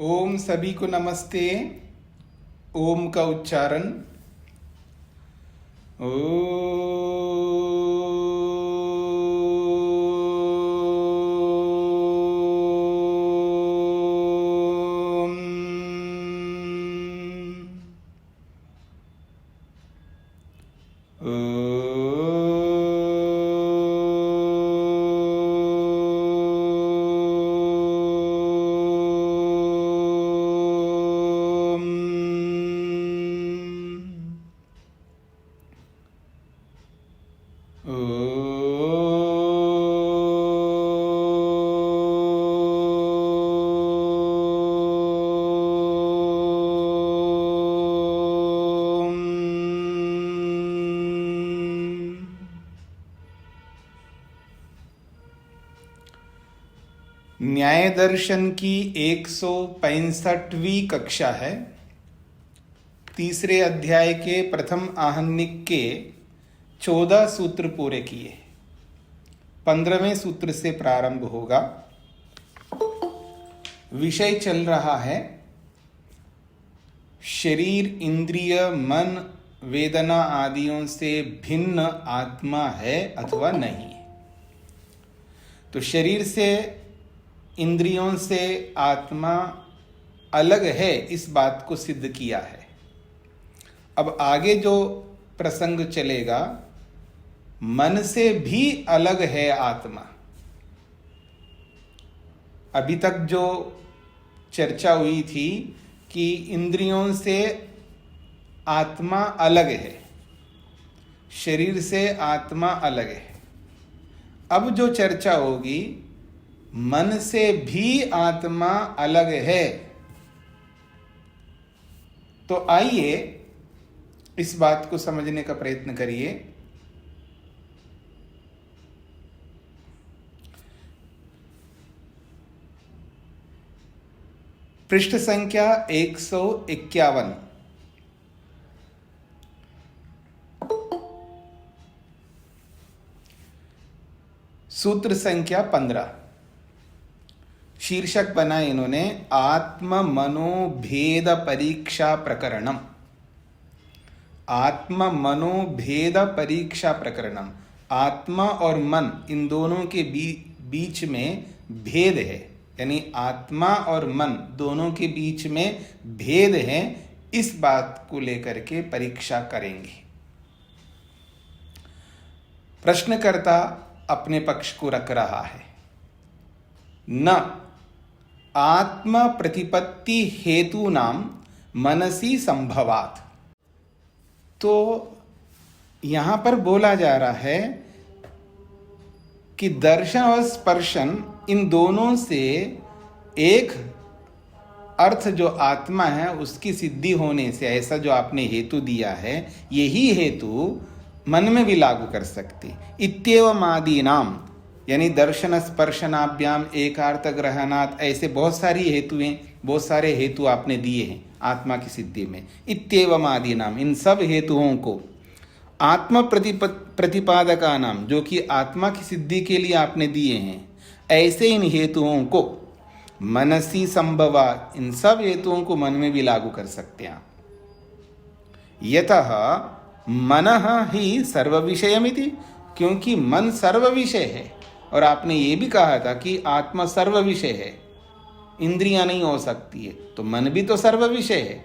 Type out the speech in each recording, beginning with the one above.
ओम सभी को नमस्ते। ओम का उच्चारण न्याय दर्शन की 165वीं कक्षा है। तीसरे अध्याय के प्रथम आहनिक के 14 सूत्र पूरे किए। 15वें सूत्र से प्रारंभ होगा। विषय चल रहा है शरीर, इंद्रिय, मन, वेदना आदियों से भिन्न आत्मा है अथवा नहीं। तो शरीर से, इंद्रियों से आत्मा अलग है, इस बात को सिद्ध किया है। अब आगे जो प्रसंग चलेगा, मन से भी अलग है आत्मा। अभी तक जो चर्चा हुई थी कि इंद्रियों से आत्मा अलग है, शरीर से आत्मा अलग है। अब जो चर्चा होगी, मन से भी आत्मा अलग है। तो आइए इस बात को समझने का प्रयत्न करिए। पृष्ठ संख्या 151। सूत्र संख्या 15। शीर्षक बना इन्होंने आत्म मनोभेद परीक्षा प्रकरणम। आत्म मनोभेद परीक्षा प्रकरणम। आत्मा और मन, इन दोनों के बीच में भेद है, यानी आत्मा और मन दोनों के बीच में भेद है। इस बात को लेकर के परीक्षा करेंगे। प्रश्नकर्ता अपने पक्ष को रख रहा है। न आत्म प्रतिपत्ति हेतु नाम मनसी संभवात। तो यहां पर बोला जा रहा है कि दर्शन और स्पर्शन, इन दोनों से एक अर्थ जो आत्मा है उसकी सिद्धि होने से, ऐसा जो आपने हेतु दिया है, यही हेतु मन में भी लागू कर सकते। इत्येवम आदि नाम, यानी दर्शन स्पर्शनाभ्याम एकार्थ ग्रहणात्, ऐसे बहुत सारी हेतु हैं, बहुत सारे हेतु आपने दिए हैं आत्मा की सिद्धि में। इत्येवम आदि नाम, इन सब हेतुओं को आत्म प्रतिपादका नाम, जो कि आत्मा की सिद्धि के लिए आपने दिए हैं, ऐसे इन हेतुओं को मनसी संभवा, इन सब हेतुओं को मन में भी लागू कर सकते हैं। यतः मनः ही सर्व विषयमिति, क्योंकि मन सर्व विषय है। और आपने ये भी कहा था कि आत्मा सर्व विषय है, इंद्रियां नहीं हो सकती है। तो मन भी तो सर्व विषय है,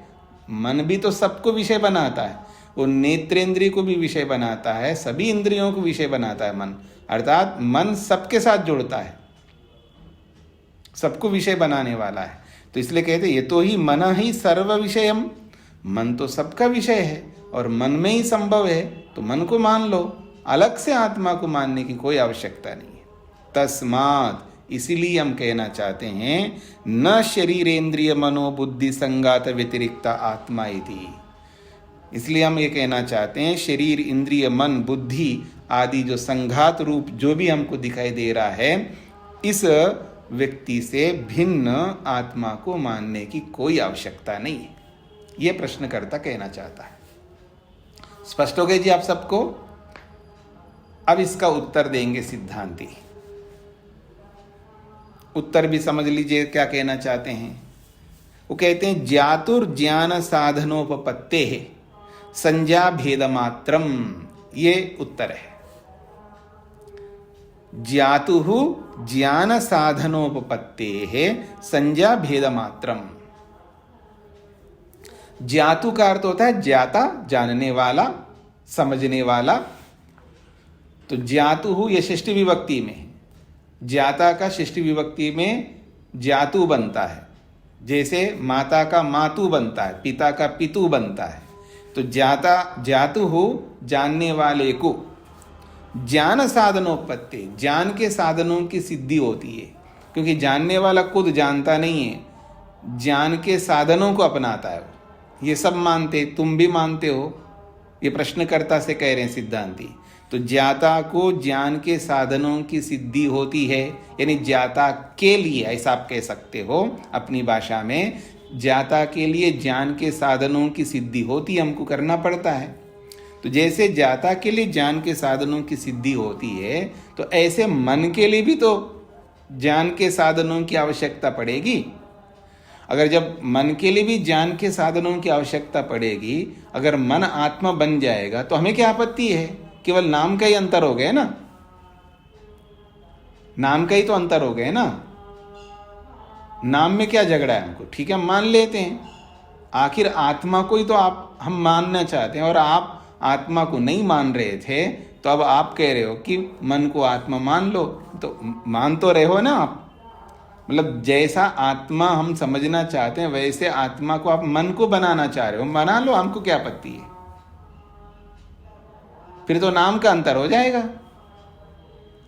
मन भी तो सबको विषय बनाता है। वो नेत्रेंद्रिय को भी विषय बनाता है, सभी इंद्रियों को विषय बनाता है मन। अर्थात मन सबके साथ जुड़ता है, सबको विषय बनाने वाला है। तो इसलिए कहते ये तो ही मन ही सर्व विषयम, मन तो सबका विषय है और मन में ही संभव है। तो मन को मान लो, अलग से आत्मा को मानने की कोई आवश्यकता नहीं है। तस्मात्, इसीलिए हम कहना चाहते हैं न शरीरेंद्रिय मनोबुद्धि संगात व्यतिरिक्त आत्मा इति। इसलिए हम ये कहना चाहते हैं शरीर, इंद्रिय, मन, बुद्धि आदि जो संघात रूप जो भी हमको दिखाई दे रहा है, इस व्यक्ति से भिन्न आत्मा को मानने की कोई आवश्यकता नहीं है। ये प्रश्नकर्ता कहना चाहता है। स्पष्ट हो गए जी आप सबको? अब इसका उत्तर देंगे सिद्धांती। उत्तर भी समझ लीजिए क्या कहना चाहते हैं। वो कहते हैं ज्ञातुर ज्ञान साधनोपपत्ते है संज्ञा भेद मात्रम, ये उत्तर है। ज्ञातु ज्ञान साधनोपपत्ते है संज्ञा भेद मात्रम। ज्ञातु का अर्थ होता है ज्ञाता, जानने वाला, समझने वाला। तो ज्ञातु ये षष्ठी विभक्ति में, ज्ञाता का षष्ठी विभक्ति में ज्ञातु बनता है, जैसे माता का मातु बनता है, पिता का पितु बनता है। तो ज्ञाता ज्ञातु जानने वाले को, ज्ञान साधनोपत्ति, ज्ञान के साधनों की सिद्धि होती है, क्योंकि जानने वाला खुद जानता नहीं है, ज्ञान के साधनों को अपनाता है। ये सब मानते, तुम भी मानते हो, ये प्रश्नकर्ता से कह रहे हैं सिद्धांती। तो ज्ञाता को ज्ञान के साधनों की सिद्धि होती है, यानी ज्ञाता के लिए, ऐसा आप कह सकते हो अपनी भाषा में, ज्ञाता के लिए ज्ञान के साधनों की सिद्धि होती है, हमको करना पड़ता है। तो जैसे ज्ञाता के लिए ज्ञान के साधनों की सिद्धि होती है, तो ऐसे मन के लिए भी तो ज्ञान के साधनों की आवश्यकता पड़ेगी। अगर जब मन के लिए भी ज्ञान के साधनों की आवश्यकता पड़ेगी, अगर मन आत्मा बन जाएगा तो हमें क्या आपत्ति है? केवल नाम का ही अंतर हो गया ना, नाम का ही तो अंतर हो गया ना। नाम में क्या झगड़ा है हमको? ठीक है, हम मान लेते हैं, आखिर आत्मा को ही तो हम मानना चाहते हैं, और आप आत्मा को नहीं मान रहे थे, तो अब आप कह रहे हो कि मन को आत्मा मान लो। तो मान तो रहे हो ना आप, मतलब जैसा आत्मा हम समझना चाहते हैं वैसे आत्मा को आप मन को बनाना चाह रहे हो, बना लो, हमको क्या आपत्ति है? फिर तो नाम का अंतर हो जाएगा,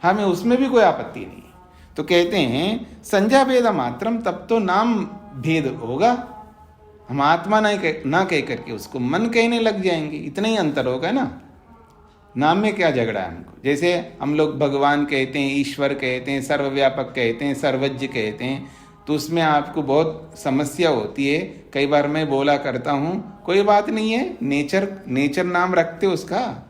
हमें उसमें भी कोई आपत्ति नहीं। तो कहते हैं संज्ञा भेद मात्रम, तब तो नाम भेद होगा, हम आत्मा ना कह करके उसको मन कहने लग जाएंगे, इतना ही अंतर होगा ना। नाम में क्या झगड़ा है हमको? जैसे हम लोग भगवान कहते हैं, ईश्वर कहते हैं, सर्वव्यापक कहते हैं, सर्वज्ञ कहते हैं, तो उसमें आपको बहुत समस्या होती है। कई बार मैं बोला करता हूँ, कोई बात नहीं है, नेचर नाम रखते उसका,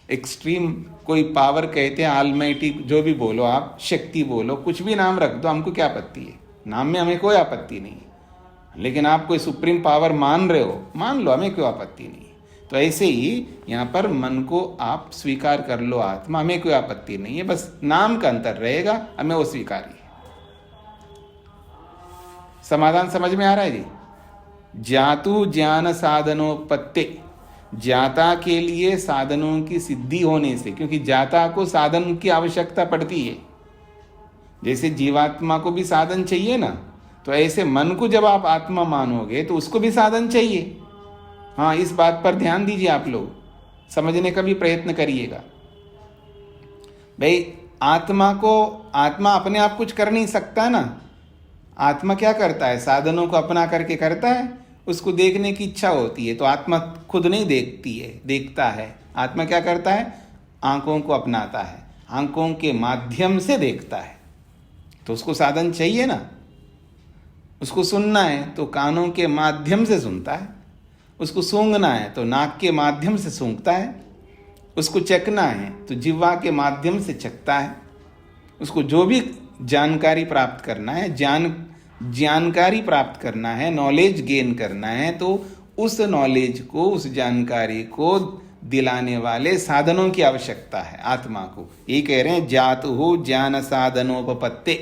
एक्सट्रीम कोई पावर कहते हैं, ऑलमाइटी, जो भी बोलो आप, शक्ति बोलो, कुछ भी नाम रख दो, हमको क्या आपत्ति है? नाम में हमें कोई आपत्ति नहीं है। लेकिन आप कोई सुप्रीम पावर मान रहे हो, मान लो, हमें कोई आपत्ति नहीं है। तो ऐसे ही यहाँ पर मन को आप स्वीकार कर लो आत्मा, हमें कोई आपत्ति नहीं है, बस नाम का अंतर रहेगा, हमें वो स्वीकार्य है। समाधान समझ में आ रहा है जी? ज्ञातु ज्ञान साधनोपत्ति, ज्ञाता के लिए साधनों की सिद्धि होने से, क्योंकि ज्ञाता को साधन की आवश्यकता पड़ती है, जैसे जीवात्मा को भी साधन चाहिए ना, तो ऐसे मन को जब आप आत्मा मानोगे तो उसको भी साधन चाहिए। हाँ, इस बात पर ध्यान दीजिए, आप लोग समझने का भी प्रयत्न करिएगा। भाई आत्मा अपने आप कुछ कर नहीं सकता ना, आत्मा क्या करता है? साधनों को अपना करके करता है, उसको देखने की इच्छा होती है, तो आत्मा खुद नहीं देखता है। आत्मा क्या करता है? आंखों को अपनाता है, आंखों के माध्यम से देखता है, तो उसको साधन चाहिए ना। उसको सुनना है तो कानों के माध्यम से सुनता है, उसको सूंघना है तो नाक के माध्यम से सूंघता है, उसको चखना है तो जिह्वा के माध्यम से चखता है। उसको जो भी जानकारी प्राप्त करना है, जानकारी प्राप्त करना है, नॉलेज गेन करना है, तो उस नॉलेज को, उस जानकारी को दिलाने वाले साधनों की आवश्यकता है आत्मा को। ये कह रहे हैं ज्ञातु ज्ञान साधनोपपत्ति,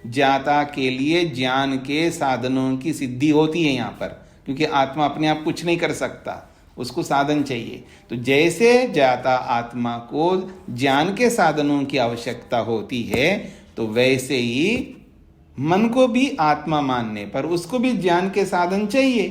ज्ञाता के लिए ज्ञान के साधनों की सिद्धि होती है यहाँ पर, क्योंकि आत्मा अपने आप कुछ नहीं कर सकता, उसको साधन चाहिए। तो जैसे ज्ञाता आत्मा को ज्ञान के साधनों की आवश्यकता होती है, तो वैसे ही मन को भी आत्मा मानने पर उसको भी ज्ञान के साधन चाहिए।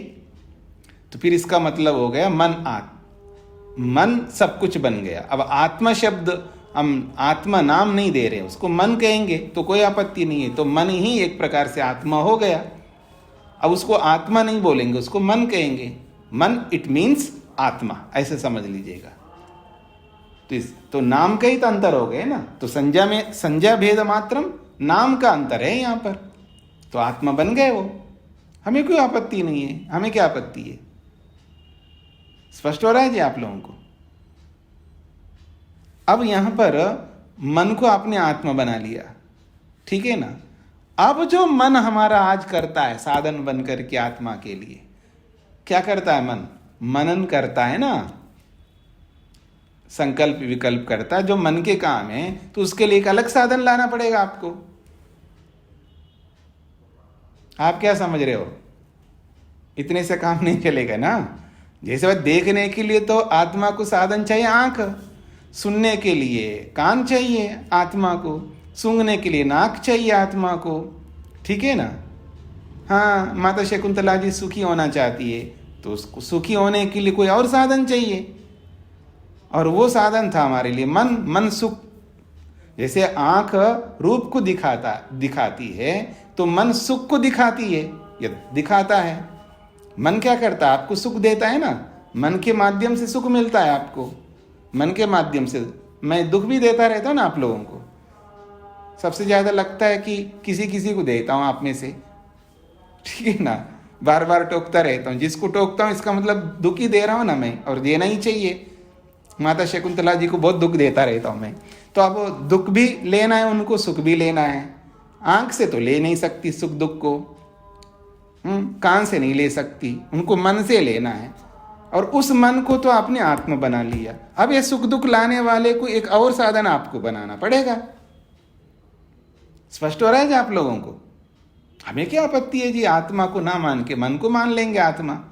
तो फिर इसका मतलब हो गया मन सब कुछ बन गया। अब आत्मा शब्द हम आत्मा नाम नहीं दे रहे, उसको मन कहेंगे तो कोई आपत्ति नहीं है, तो मन ही एक प्रकार से आत्मा हो गया। अब उसको आत्मा नहीं बोलेंगे, उसको मन कहेंगे। मन इट मीन्स आत्मा, ऐसे समझ लीजिएगा। तो नाम का ही तो अंतर हो गए ना। तो संज्ञा भेद मात्रम, नाम का अंतर है यहाँ पर, तो आत्मा बन गए वो, हमें कोई आपत्ति नहीं है। हमें क्या आपत्ति है? स्पष्ट हो रहा है जी आप लोगों को? अब यहाँ पर मन को आपने आत्मा बना लिया, ठीक है ना। अब जो मन हमारा आज करता है साधन बन करके आत्मा के लिए, क्या करता है मन? मनन करता है ना, संकल्प विकल्प करता है, जो मन के काम है, तो उसके लिए एक अलग साधन लाना पड़ेगा आपको। आप क्या समझ रहे हो? इतने से काम नहीं चलेगा ना। जैसे वह देखने के लिए तो आत्मा को साधन चाहिए आंख, सुनने के लिए कान चाहिए आत्मा को, सूंघने के लिए नाक चाहिए आत्मा को, ठीक है ना। हाँ, माता शकुंतला जी सुखी होना चाहती है, तो उसको सुखी होने के लिए कोई और साधन चाहिए, और वो साधन था हमारे लिए मन। मन सुख, जैसे आंख रूप को दिखाती है, तो मन सुख को दिखाती है, ये दिखाता है। मन क्या करता है? आपको सुख देता है ना, मन के माध्यम से सुख मिलता है आपको, मन के माध्यम से। मैं दुख भी देता रहता हूँ ना आप लोगों को, सबसे ज़्यादा लगता है कि किसी किसी को देता हूँ आप में से, ठीक है ना। बार बार टोकता रहता हूँ, जिसको टोकता हूँ इसका मतलब दुख ही दे रहा हूँ ना मैं, और देना ही चाहिए। माता शकुंतला जी को बहुत दुख देता रहता हूँ मैं, तो अब दुख भी लेना है उनको, सुख भी लेना है। आंख से तो ले नहीं सकती सुख दुख को, कान से नहीं ले सकती, उनको मन से लेना है, और उस मन को तो आपने आत्मा बना लिया। अब ये सुख दुख लाने वाले को एक और साधन आपको बनाना पड़ेगा। स्पष्ट हो रहा है जी आप लोगों को? हमें क्या आपत्ति है जी, आत्मा को ना मान के मन को मान लेंगे। आत्मा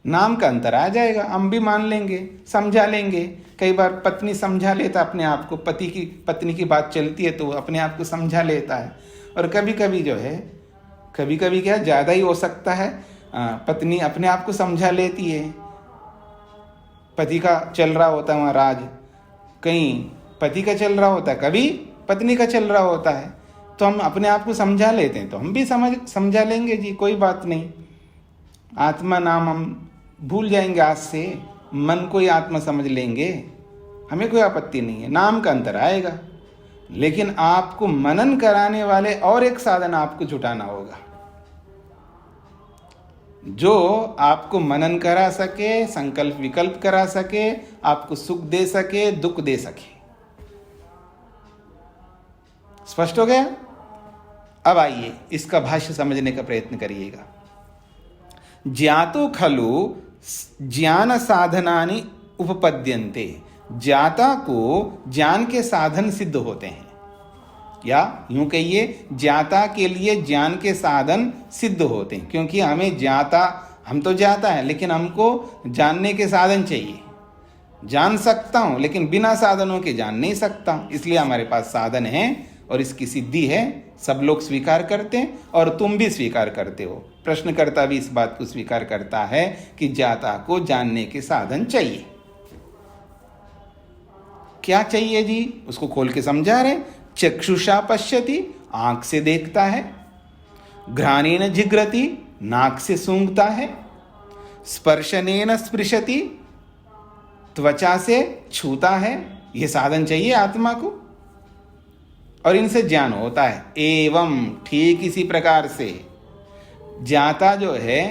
नाम का अंतर आ जाएगा, हम भी मान लेंगे, समझा लेंगे। कई बार पत्नी समझा लेता अपने आप को, पत्नी की बात चलती है तो अपने आप को समझा लेता है। और कभी कभी जो है, कभी कभी क्या ज़्यादा ही हो सकता है, पत्नी अपने आप को समझा लेती है। पति का चल रहा होता है वहाँ राज, कहीं पति का चल रहा होता है, कभी पत्नी का चल रहा होता है, तो हम अपने आप को समझा लेते हैं, तो हम भी समझा लेंगे जी, कोई बात नहीं। आत्मा नाम हम भूल जाएंगे आज से, मन को ही आत्मा समझ लेंगे, हमें कोई आपत्ति नहीं है। नाम का अंतर आएगा, लेकिन आपको मनन कराने वाले और एक साधन आपको जुटाना होगा, जो आपको मनन करा सके, संकल्प विकल्प करा सके, आपको सुख दे सके, दुख दे सके। स्पष्ट हो गया? अब आइए इसका भाष्य समझने का प्रयत्न करिएगा। ज्ञातो खलु ज्ञान साधनानि उपपद्यन्ते, ज्ञाता को ज्ञान के साधन सिद्ध होते हैं, या यूं कहिए ज्ञाता के लिए ज्ञान के साधन सिद्ध होते हैं। क्योंकि हमें ज्ञाता, हम तो ज्ञाता है, लेकिन हमको जानने के साधन चाहिए। जान सकता हूं लेकिन बिना साधनों के जान नहीं सकता, इसलिए हमारे पास साधन है और इसकी सिद्धि है। सब लोग स्वीकार करते हैं और तुम भी स्वीकार करते हो, प्रश्नकर्ता भी इस बात को स्वीकार करता है कि ज्ञाता को जानने के साधन चाहिए। क्या चाहिए जी? उसको खोल के समझा रहे। चक्षुषा पश्यति, आंख से देखता है, घ्राणेन जिघ्रति, नाक से सूंघता है, स्पर्शनेन स्पृशति, त्वचा से छूता है। यह साधन चाहिए आत्मा को, और इनसे ज्ञान होता है। एवं ठीक इसी प्रकार से ज्ञाता जो है,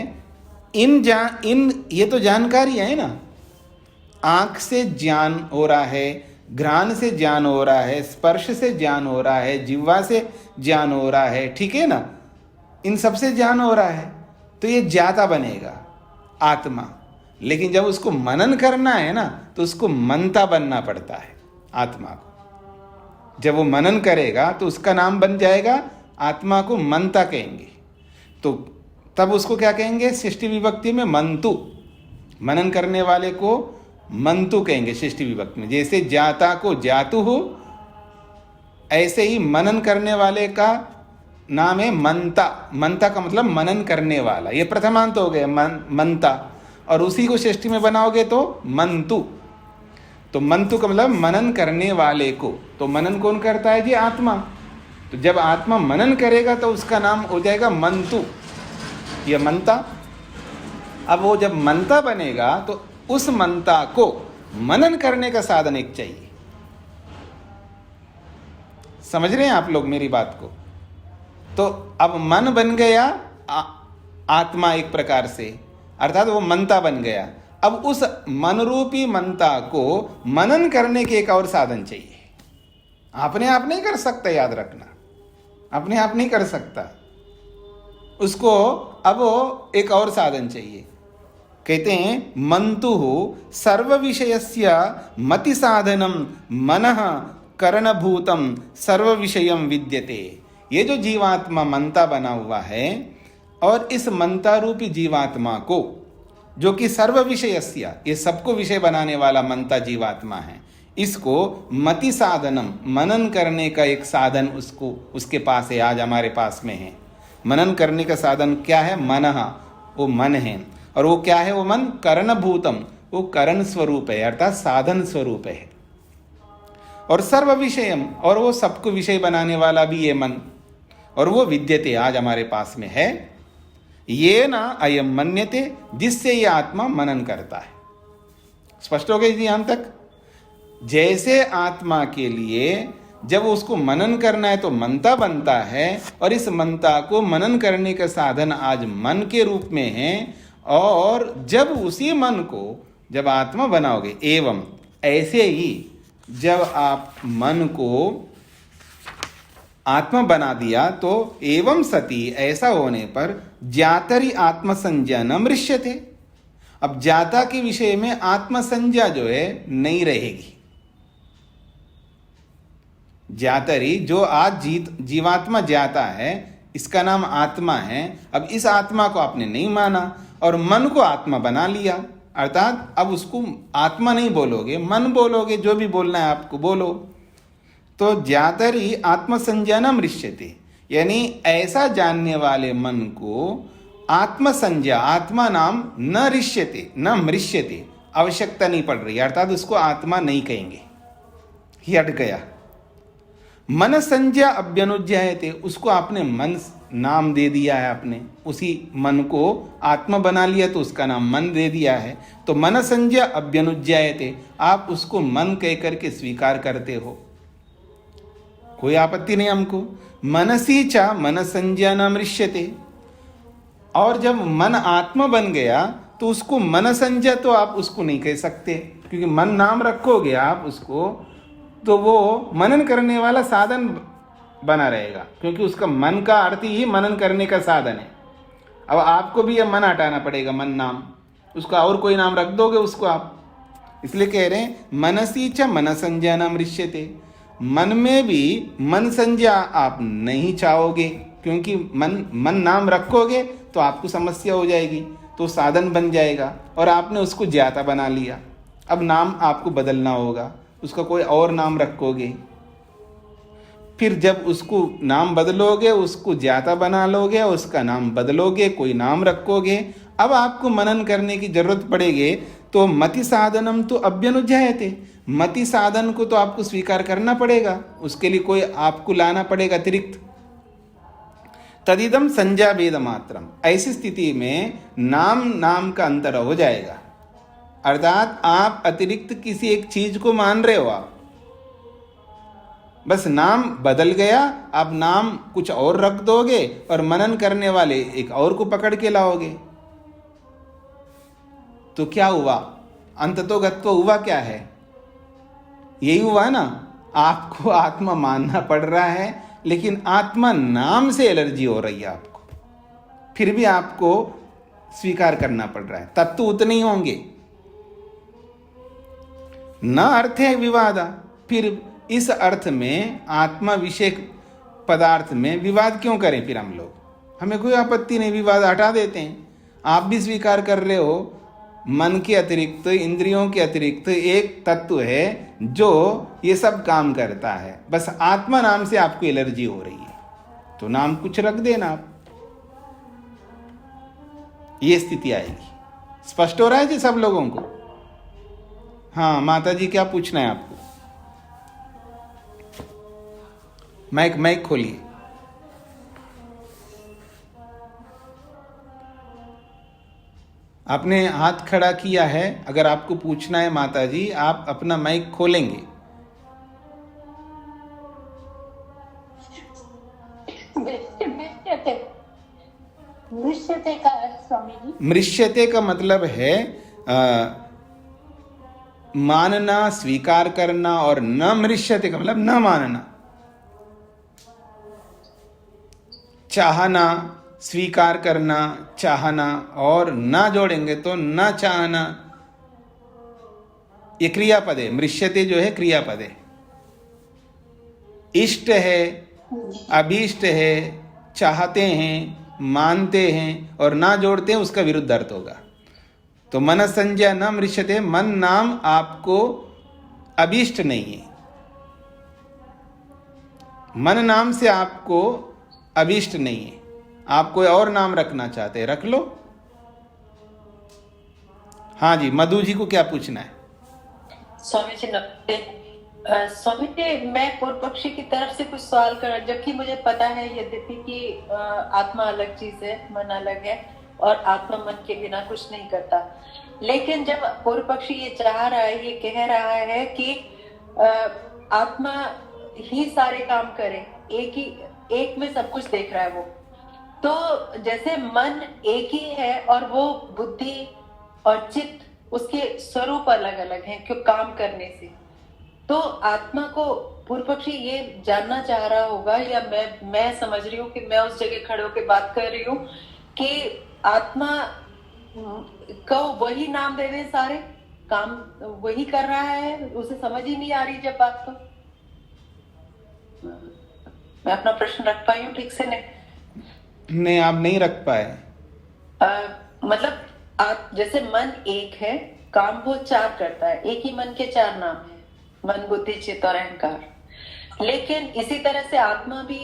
इन ये तो जानकारी है ना, आंख से ज्ञान हो रहा है, घ्राण से ज्ञान हो रहा है, स्पर्श से ज्ञान हो रहा है, जिह्वा से ज्ञान हो रहा है, ठीक है ना, इन सब से ज्ञान हो रहा है, तो ये ज्ञाता बनेगा आत्मा। लेकिन जब उसको मनन करना है ना, तो उसको मनता बनना पड़ता है आत्मा को। जब वो मनन करेगा तो उसका नाम बन जाएगा, आत्मा को मनता कहेंगे। तो तब उसको क्या कहेंगे? षष्ठी विभक्ति में मंतु, मनन करने वाले को मंतु कहेंगे षष्ठी विभक्ति में। जैसे ज्ञाता को ज्ञातु हो, ऐसे ही मनन करने वाले का नाम है मनता। मनता का मतलब मनन करने वाला, ये प्रथमांत हो गया मनता, और उसी को षष्ठी में बनाओगे तो मंतु। तो मंतु का मतलब मनन करने वाले को। तो मनन कौन करता है जी? आत्मा। तो जब आत्मा मनन करेगा तो उसका नाम हो जाएगा मंतु, यह मनता। अब वो जब मनता बनेगा तो उस मनता को मनन करने का साधन एक चाहिए। समझ रहे हैं आप लोग मेरी बात को? तो अब मन बन गया आत्मा एक प्रकार से, अर्थात वो मनता बन गया। अब उस मन रूपी मनता को मनन करने के एक और साधन चाहिए। अपने आप नहीं कर सकता, याद रखना। अपने आप नहीं कर सकता, उसको अब वो एक और साधन चाहिए। कहते हैं मंतु सर्व विषयस्य मति साधनम मनः करणभूतम सर्व विषयम विद्यते। ये जो जीवात्मा मनता बना हुआ है, और इस मनता रूपी जीवात्मा को, जो कि सर्व विषयस्य, ये सबको विषय बनाने वाला मनता जीवात्मा है, इसको मति साधनम, मनन करने का एक साधन उसको, उसके पास है, आज हमारे पास में है। मनन करने का साधन क्या है? मनः, वो मन है। और वो क्या है? वो मन करणभूतम, वो करण स्वरूप है, अर्थात साधन स्वरूप है। और सर्व विषयम, और वो सबको विषय बनाने वाला भी ये मन, और वो विद्यते, आज हमारे पास में है। ये ना अयम मन्यते, जिससे ये आत्मा मनन करता है। स्पष्ट हो गई जी यहां तक? जैसे आत्मा के लिए जब उसको मनन करना है तो मनता बनता है, और इस मनता को मनन करने का साधन आज मन के रूप में है। और जब उसी मन को जब आत्मा बनाओगे, एवं ऐसे ही जब आप मन को आत्मा बना दिया, तो एवं सती, ऐसा होने पर ज्ञातरी आत्मसंज्ञा न मृष्यते। अब ज्ञाता के विषय में आत्मसंज्ञा जो है नहीं रहेगी। ज्ञातरी, जो आज जीवात्मा ज्ञाता है, इसका नाम आत्मा है। अब इस आत्मा को आपने नहीं माना और मन को आत्मा बना लिया, अर्थात अब उसको आत्मा नहीं बोलोगे, मन बोलोगे, जो भी बोलना है आपको बोलो। तो ज्ञातरी आत्मसंज्ञा न मृष्यते, यानी ऐसा जानने वाले मन को आत्मसंज्ञा, आत्मा नाम न रिष्यते, न मृष्यते, आवश्यकता नहीं पड़ रही, अर्थात उसको आत्मा नहीं कहेंगे, ही हट गया। मन संज्ञा अभ्यनुज्ञायते, उसको आपने मन नाम दे दिया है, आपने उसी मन को आत्मा बना लिया तो उसका नाम मन दे दिया है। तो मन संज्ञा अभ्यनुज्ञायते, आप उसको मन कह करके स्वीकार करते हो, कोई आपत्ति नहीं हमको। मनसी च मन संज्ञा न मृष्यते, और जब मन आत्मा बन गया तो उसको मन संज्ञा तो आप उसको नहीं कह सकते, क्योंकि मन नाम रखोगे आप उसको तो वो मनन करने वाला साधन बना रहेगा, क्योंकि उसका मन का अर्थ ही मनन करने का साधन है। अब आपको भी यह मन हटाना पड़ेगा, मन नाम, उसका और कोई नाम रख दोगे उसको आप। इसलिए कह रहे हैं मनसी च मन संज्ञा न मृष्यते, मन में भी मन संज्ञा आप नहीं चाहोगे, क्योंकि मन नाम रखोगे तो आपको समस्या हो जाएगी, तो साधन बन जाएगा, और आपने उसको ज्ञाता बना लिया। अब नाम आपको बदलना होगा, उसका कोई और नाम रखोगे, फिर जब उसको नाम बदलोगे, उसको ज्ञाता बना लोगे, उसका नाम बदलोगे, कोई नाम रखोगे, अब आपको मनन करने की जरूरत पड़ेगी। तो मति साधनम तो अभ्यनुज्ञायते, मति साधन को तो आपको स्वीकार करना पड़ेगा, उसके लिए कोई आपको लाना पड़ेगा अतिरिक्त। तदिदम संज्ञा भेद मात्रम, ऐसी स्थिति में नाम का अंतर हो जाएगा, अर्थात आप अतिरिक्त किसी एक चीज को मान रहे हो, आप बस नाम बदल गया, आप नाम कुछ और रख दोगे और मनन करने वाले एक और को पकड़ के लाओगे, तो क्या हुआ? अंततोगत्व हुआ क्या है? यही हुआ ना, आपको आत्मा मानना पड़ रहा है, लेकिन आत्मा नाम से एलर्जी हो रही है आपको, फिर भी आपको स्वीकार करना पड़ रहा है। तत्व उतने ही होंगे, न अर्थ है विवादा। फिर इस अर्थ में आत्मा विषय पदार्थ में विवाद क्यों करें? फिर हम लोग, हमें कोई आपत्ति नहीं, विवाद हटा देते हैं। आप भी स्वीकार कर रहे हो, मन के अतिरिक्त, इंद्रियों के अतिरिक्त एक तत्व है जो ये सब काम करता है, बस आत्मा नाम से आपको एलर्जी हो रही है, तो नाम कुछ रख देना आप, ये स्थिति आएगी। स्पष्ट हो रहा है जी सब लोगों को? हाँ माता जी, क्या पूछना है आपको? माइक खोलिए। आपने हाथ खड़ा किया है, अगर आपको पूछना है माता जी, आप अपना माइक खोलेंगे। मृष्यते का अर्थ स्वामी जी? मृष्यते का मतलब है मानना, स्वीकार करना, और न मृष्यते का मतलब न मानना। चाहना, स्वीकार करना, चाहना, और ना जोड़ेंगे तो ना चाहना, ये क्रियापद है। मृष्यते जो है क्रियापद है। इष्ट है, अभीष्ट है, चाहते हैं, मानते हैं, और ना जोड़ते हैं, उसका विरुद्ध अर्थ होगा। तो मन संज्ञा न मृष्यते, मन नाम आपको अभीष्ट नहीं है। मन नाम से आपको अभीष्ट नहीं है। आप कोई और नाम रखना चाहते हैं, रख लो। हाँ जी, मधु जी को क्या पूछना है? स्वामी जी नमस्ते। स्वामी जी, मैं पूर्व पक्षी की तरफ से कुछ सवाल कर, जबकि मुझे पता है यद्यपि कि आत्मा अलग चीज है, मन अलग है, और आत्मा मन के बिना कुछ नहीं करता। लेकिन जब पूर्व पक्षी ये चाह रहा है, ये कह रहा है कि आत्मा ही सारे काम करे, एक में सब कुछ देख रहा है वो, तो जैसे मन एक ही है और वो बुद्धि और चित्त उसके स्वरूप अलग अलग हैं क्यों काम करने से, तो आत्मा को पूर्व पक्षी ये जानना चाह रहा होगा, या मैं समझ रही हूँ कि मैं उस जगह खड़े होकर बात कर रही हूँ कि आत्मा को वही नाम दे रहे, सारे काम वही कर रहा है, उसे समझ ही नहीं आ रही जब बात। तो मैं अपना प्रश्न रख पाई हूँ ठीक से? नहीं, आप नहीं रख पाए। मतलब आप जैसे मन एक है, काम वो चार करता है, एक ही मन के चार नाम है, मन बुद्धि चित्त और अहंकार। लेकिन इसी तरह से आत्मा भी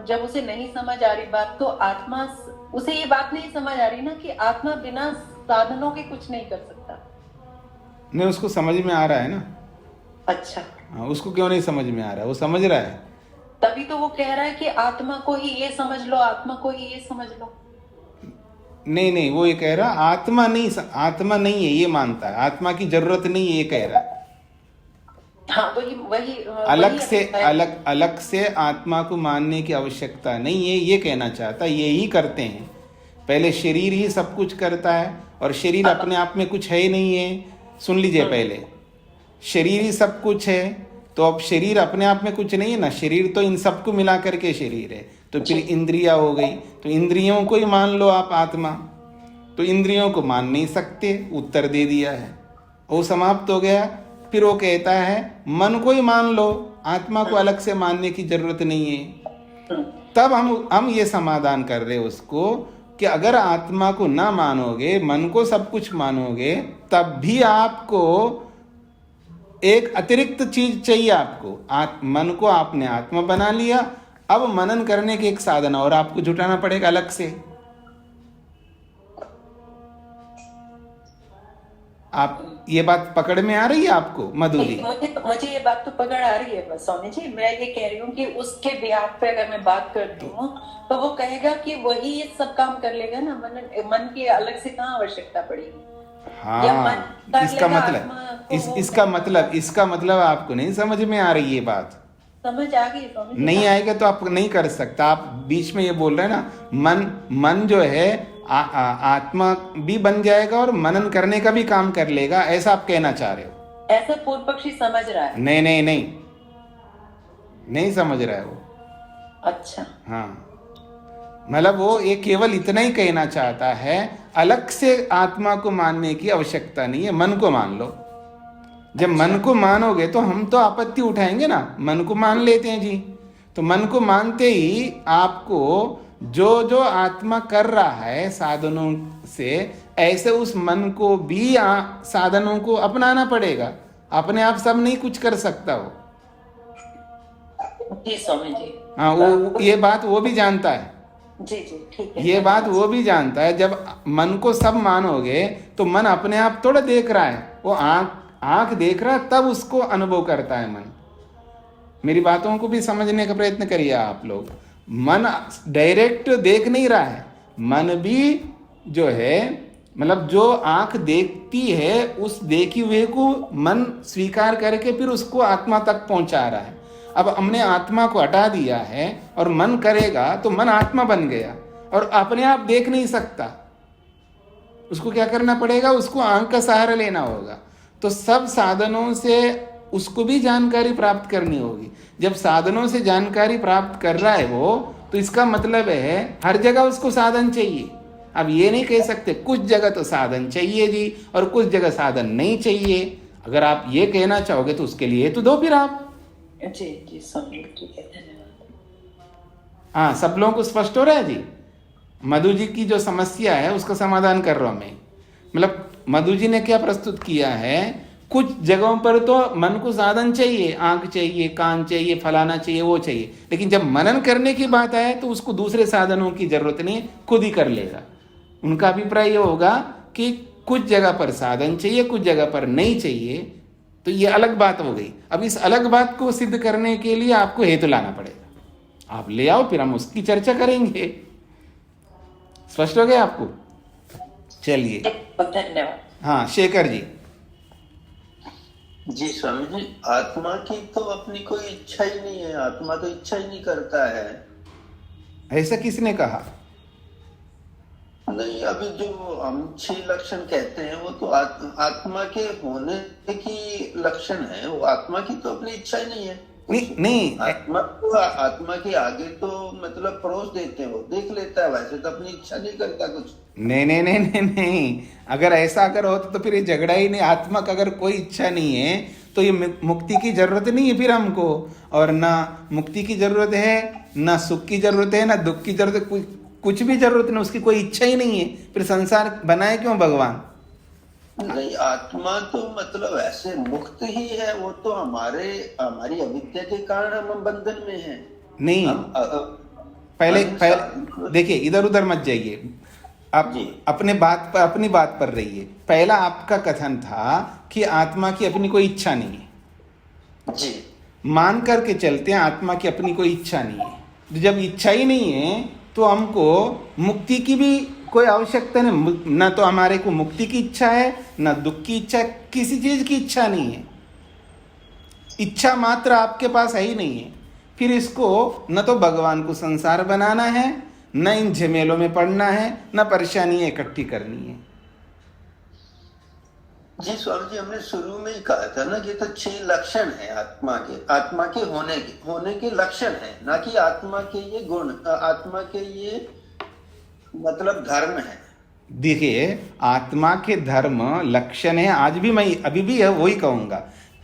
जब उसे नहीं समझ आ रही बात, तो आत्मा उसे ये बात नहीं समझ आ रही ना कि आत्मा बिना साधनों के कुछ नहीं कर सकता। नहीं, उसको समझ में आ रहा है ना। अच्छा, हाँ, उसको क्यों नहीं समझ में आ रहा है? वो समझ रहा है। तभी तो वो कह रहा है कि आत्मा को ही ये समझ लो, आत्मा को ही ये समझ लो। नहीं नहीं, वो ये कह रहा आत्मा नहीं है, ये मानता है। आत्मा की जरूरत नहीं है, ये कह रहा है। हाँ, वही अलग से आत्मा को मानने की आवश्यकता नहीं है, ये कहना चाहता है। ये ही करते हैं, पहले शरीर ही सब कुछ करता है, और शरीर अपने आप में कुछ है ही नहीं है। सुन लीजिए, पहले शरीर ही सब कुछ है, तो अब शरीर अपने आप में कुछ नहीं है ना। शरीर तो इन सबको मिला करके शरीर है। तो फिर इंद्रिया हो गई, तो इंद्रियों को ही मान लो आप आत्मा। तो इंद्रियों को मान नहीं सकते, उत्तर दे दिया है, वो समाप्त हो गया। फिर वो कहता है मन को ही मान लो, आत्मा को अलग से मानने की जरूरत नहीं है। तब हम ये समाधान कर रहे उसको कि अगर आत्मा को ना मानोगे, मन को सब कुछ मानोगे, तब भी आपको एक अतिरिक्त चीज चाहिए। आपको मन को आपने आत्मा बना लिया, अब मनन करने के एक साधन और आपको जुटाना पड़ेगा अलग से। आप ये बात पकड़ में आ रही है आपको मधु जी? मुझे ये बात तो पकड़ आ रही है स्वामी जी। मैं ये कह रही हूँ कि उसके बिहाफ पे अगर मैं बात करती हूँ तो वो कहेगा कि वही ये सब काम कर लेगा ना, मन की अलग से कहाँ आवश्यकता पड़ेगी। हाँ, इसका मतलब आपको नहीं समझ में आ रही ये बात? समझ आ गई स्वामी। नहीं आएगा तो आप नहीं कर सकता। आप बीच में ये बोल रहे हैं ना, मन जो है आत्मा भी बन जाएगा और मनन करने का भी काम कर लेगा, ऐसा आप कहना चाह रहे हो? ऐसा पूर्व पक्षी समझ रहा है। नहीं समझ रहा है वो। अच्छा, हाँ, मतलब वो ये केवल इतना ही कहना चाहता है, अलग से आत्मा को मानने की आवश्यकता नहीं है, मन को मान लो। जब मन को मानोगे तो हम तो आपत्ति उठाएंगे ना, मन को मान लेते हैं जी। तो मन को मानते ही आपको जो आत्मा कर रहा है साधनों से, ऐसे उस मन को भी साधनों को अपनाना पड़ेगा। अपने आप सब नहीं कुछ कर सकता हो। जी स्वामी जी। हाँ, वो ये बात वो भी जानता है। जी जी, ठीक है। ये बात वो भी जानता है। जब मन को सब मानोगे तो मन अपने आप थोड़ा देख रहा है, वो आंख देख रहा है, तब उसको अनुभव करता है मन। मेरी बातों को भी समझने का प्रयत्न करिए आप लोग। मन डायरेक्ट देख नहीं रहा है, मन भी जो है, मतलब जो आंख देखती है उस देखे हुए को मन स्वीकार करके फिर उसको आत्मा तक पहुंचा रहा है। अब हमने आत्मा को हटा दिया है और मन करेगा तो मन आत्मा बन गया और अपने आप देख नहीं सकता। उसको क्या करना पड़ेगा? उसको आंख का सहारा लेना होगा। तो सब साधनों से उसको भी जानकारी प्राप्त करनी होगी। जब साधनों से जानकारी प्राप्त कर रहा है वो, तो इसका मतलब है हर जगह उसको साधन चाहिए। अब ये नहीं कह सकते कुछ जगह तो साधन चाहिए जी और कुछ जगह साधन नहीं चाहिए। अगर आप ये कहना चाहोगे तो उसके लिए तो दो फिर आप। जी जी स्वामी, ठीक है, धन्यवाद। हाँ, सब लोगों को स्पष्ट हो रहा है जी। मधु जी की जो समस्या है उसका समाधान कर रहा हूं मैं। मतलब मधु जी ने क्या प्रस्तुत किया है, कुछ जगहों पर तो मन को साधन चाहिए, आंख चाहिए, कान चाहिए, फलाना चाहिए, वो चाहिए, लेकिन जब मनन करने की बात आए तो उसको दूसरे साधनों की जरूरत नहीं, खुद ही कर लेगा। उनका अभिप्राय ये होगा कि कुछ जगह पर साधन चाहिए, कुछ जगह पर नहीं चाहिए, तो ये अलग बात हो गई। अब इस अलग बात को सिद्ध करने के लिए आपको हेतु लाना पड़ेगा। आप ले आओ, फिर हम उसकी चर्चा करेंगे। स्पष्ट हो गया आपको? चलिए, धन्यवाद। हाँ शेखर जी। जी स्वामी जी, आत्मा की तो अपनी कोई इच्छा ही नहीं है, आत्मा तो इच्छा ही नहीं करता है। ऐसा किसने कहा? नहीं, अभी जो हम 6 लक्षण कहते हैं वो तो आत्मा के होने की लक्षण है, वो आत्मा की तो अपनी इच्छा ही नहीं है। नहीं, आत्मा के आगे तो मतलब परोस देते हैं, वो देख लेता है, वैसे तो अपनी इच्छा नहीं करता कुछ। नहीं नहीं नहीं नहीं नहीं, अगर ऐसा अगर होता तो फिर ये झगड़ा ही नहीं। आत्मा का अगर कोई इच्छा नहीं है तो ये मुक्ति की जरूरत नहीं है फिर हमको, और ना मुक्ति की जरूरत है, ना सुख की जरूरत है, ना दुख की जरूरत है, कुछ भी जरूरत नहीं, उसकी कोई इच्छा ही नहीं है। फिर संसार बनाए क्यों भगवान? नहीं, आत्मा तो मतलब ऐसे मुक्त ही है, वो तो हमारी अविद्या के कारण हम बंधन में हैं। नहीं, पहले देखिए, इधर उधर मत जाइए, आप अपनी बात पर रहिए। पहला आपका कथन था कि आत्मा की अपनी कोई इच्छा नहीं है जी, मान करके चलते हैं आत्मा की अपनी कोई इच्छा नहीं है। जब इच्छा ही नहीं है तो हमको मुक्ति की भी कोई आवश्यकता नहीं, ना तो हमारे को मुक्ति की इच्छा है, ना दुख की इच्छा, किसी चीज की इच्छा नहीं है। इच्छा मात्र आपके पास है ही नहीं है। फिर इसको न तो भगवान को संसार बनाना है, न इन झमेलों में पड़ना है, न परेशानियां इकट्ठी करनी है। जी स्वामी जी, हमने शुरू में ही कहा था ना कि तो 6 लक्षण है आत्मा के होने के लक्षण है, ना कि आत्मा के ये गुण, आत्मा के ये मतलब धर्म है। देखिए, आत्मा के धर्म लक्षण है, आज भी मैं अभी भी वही कहूंगा,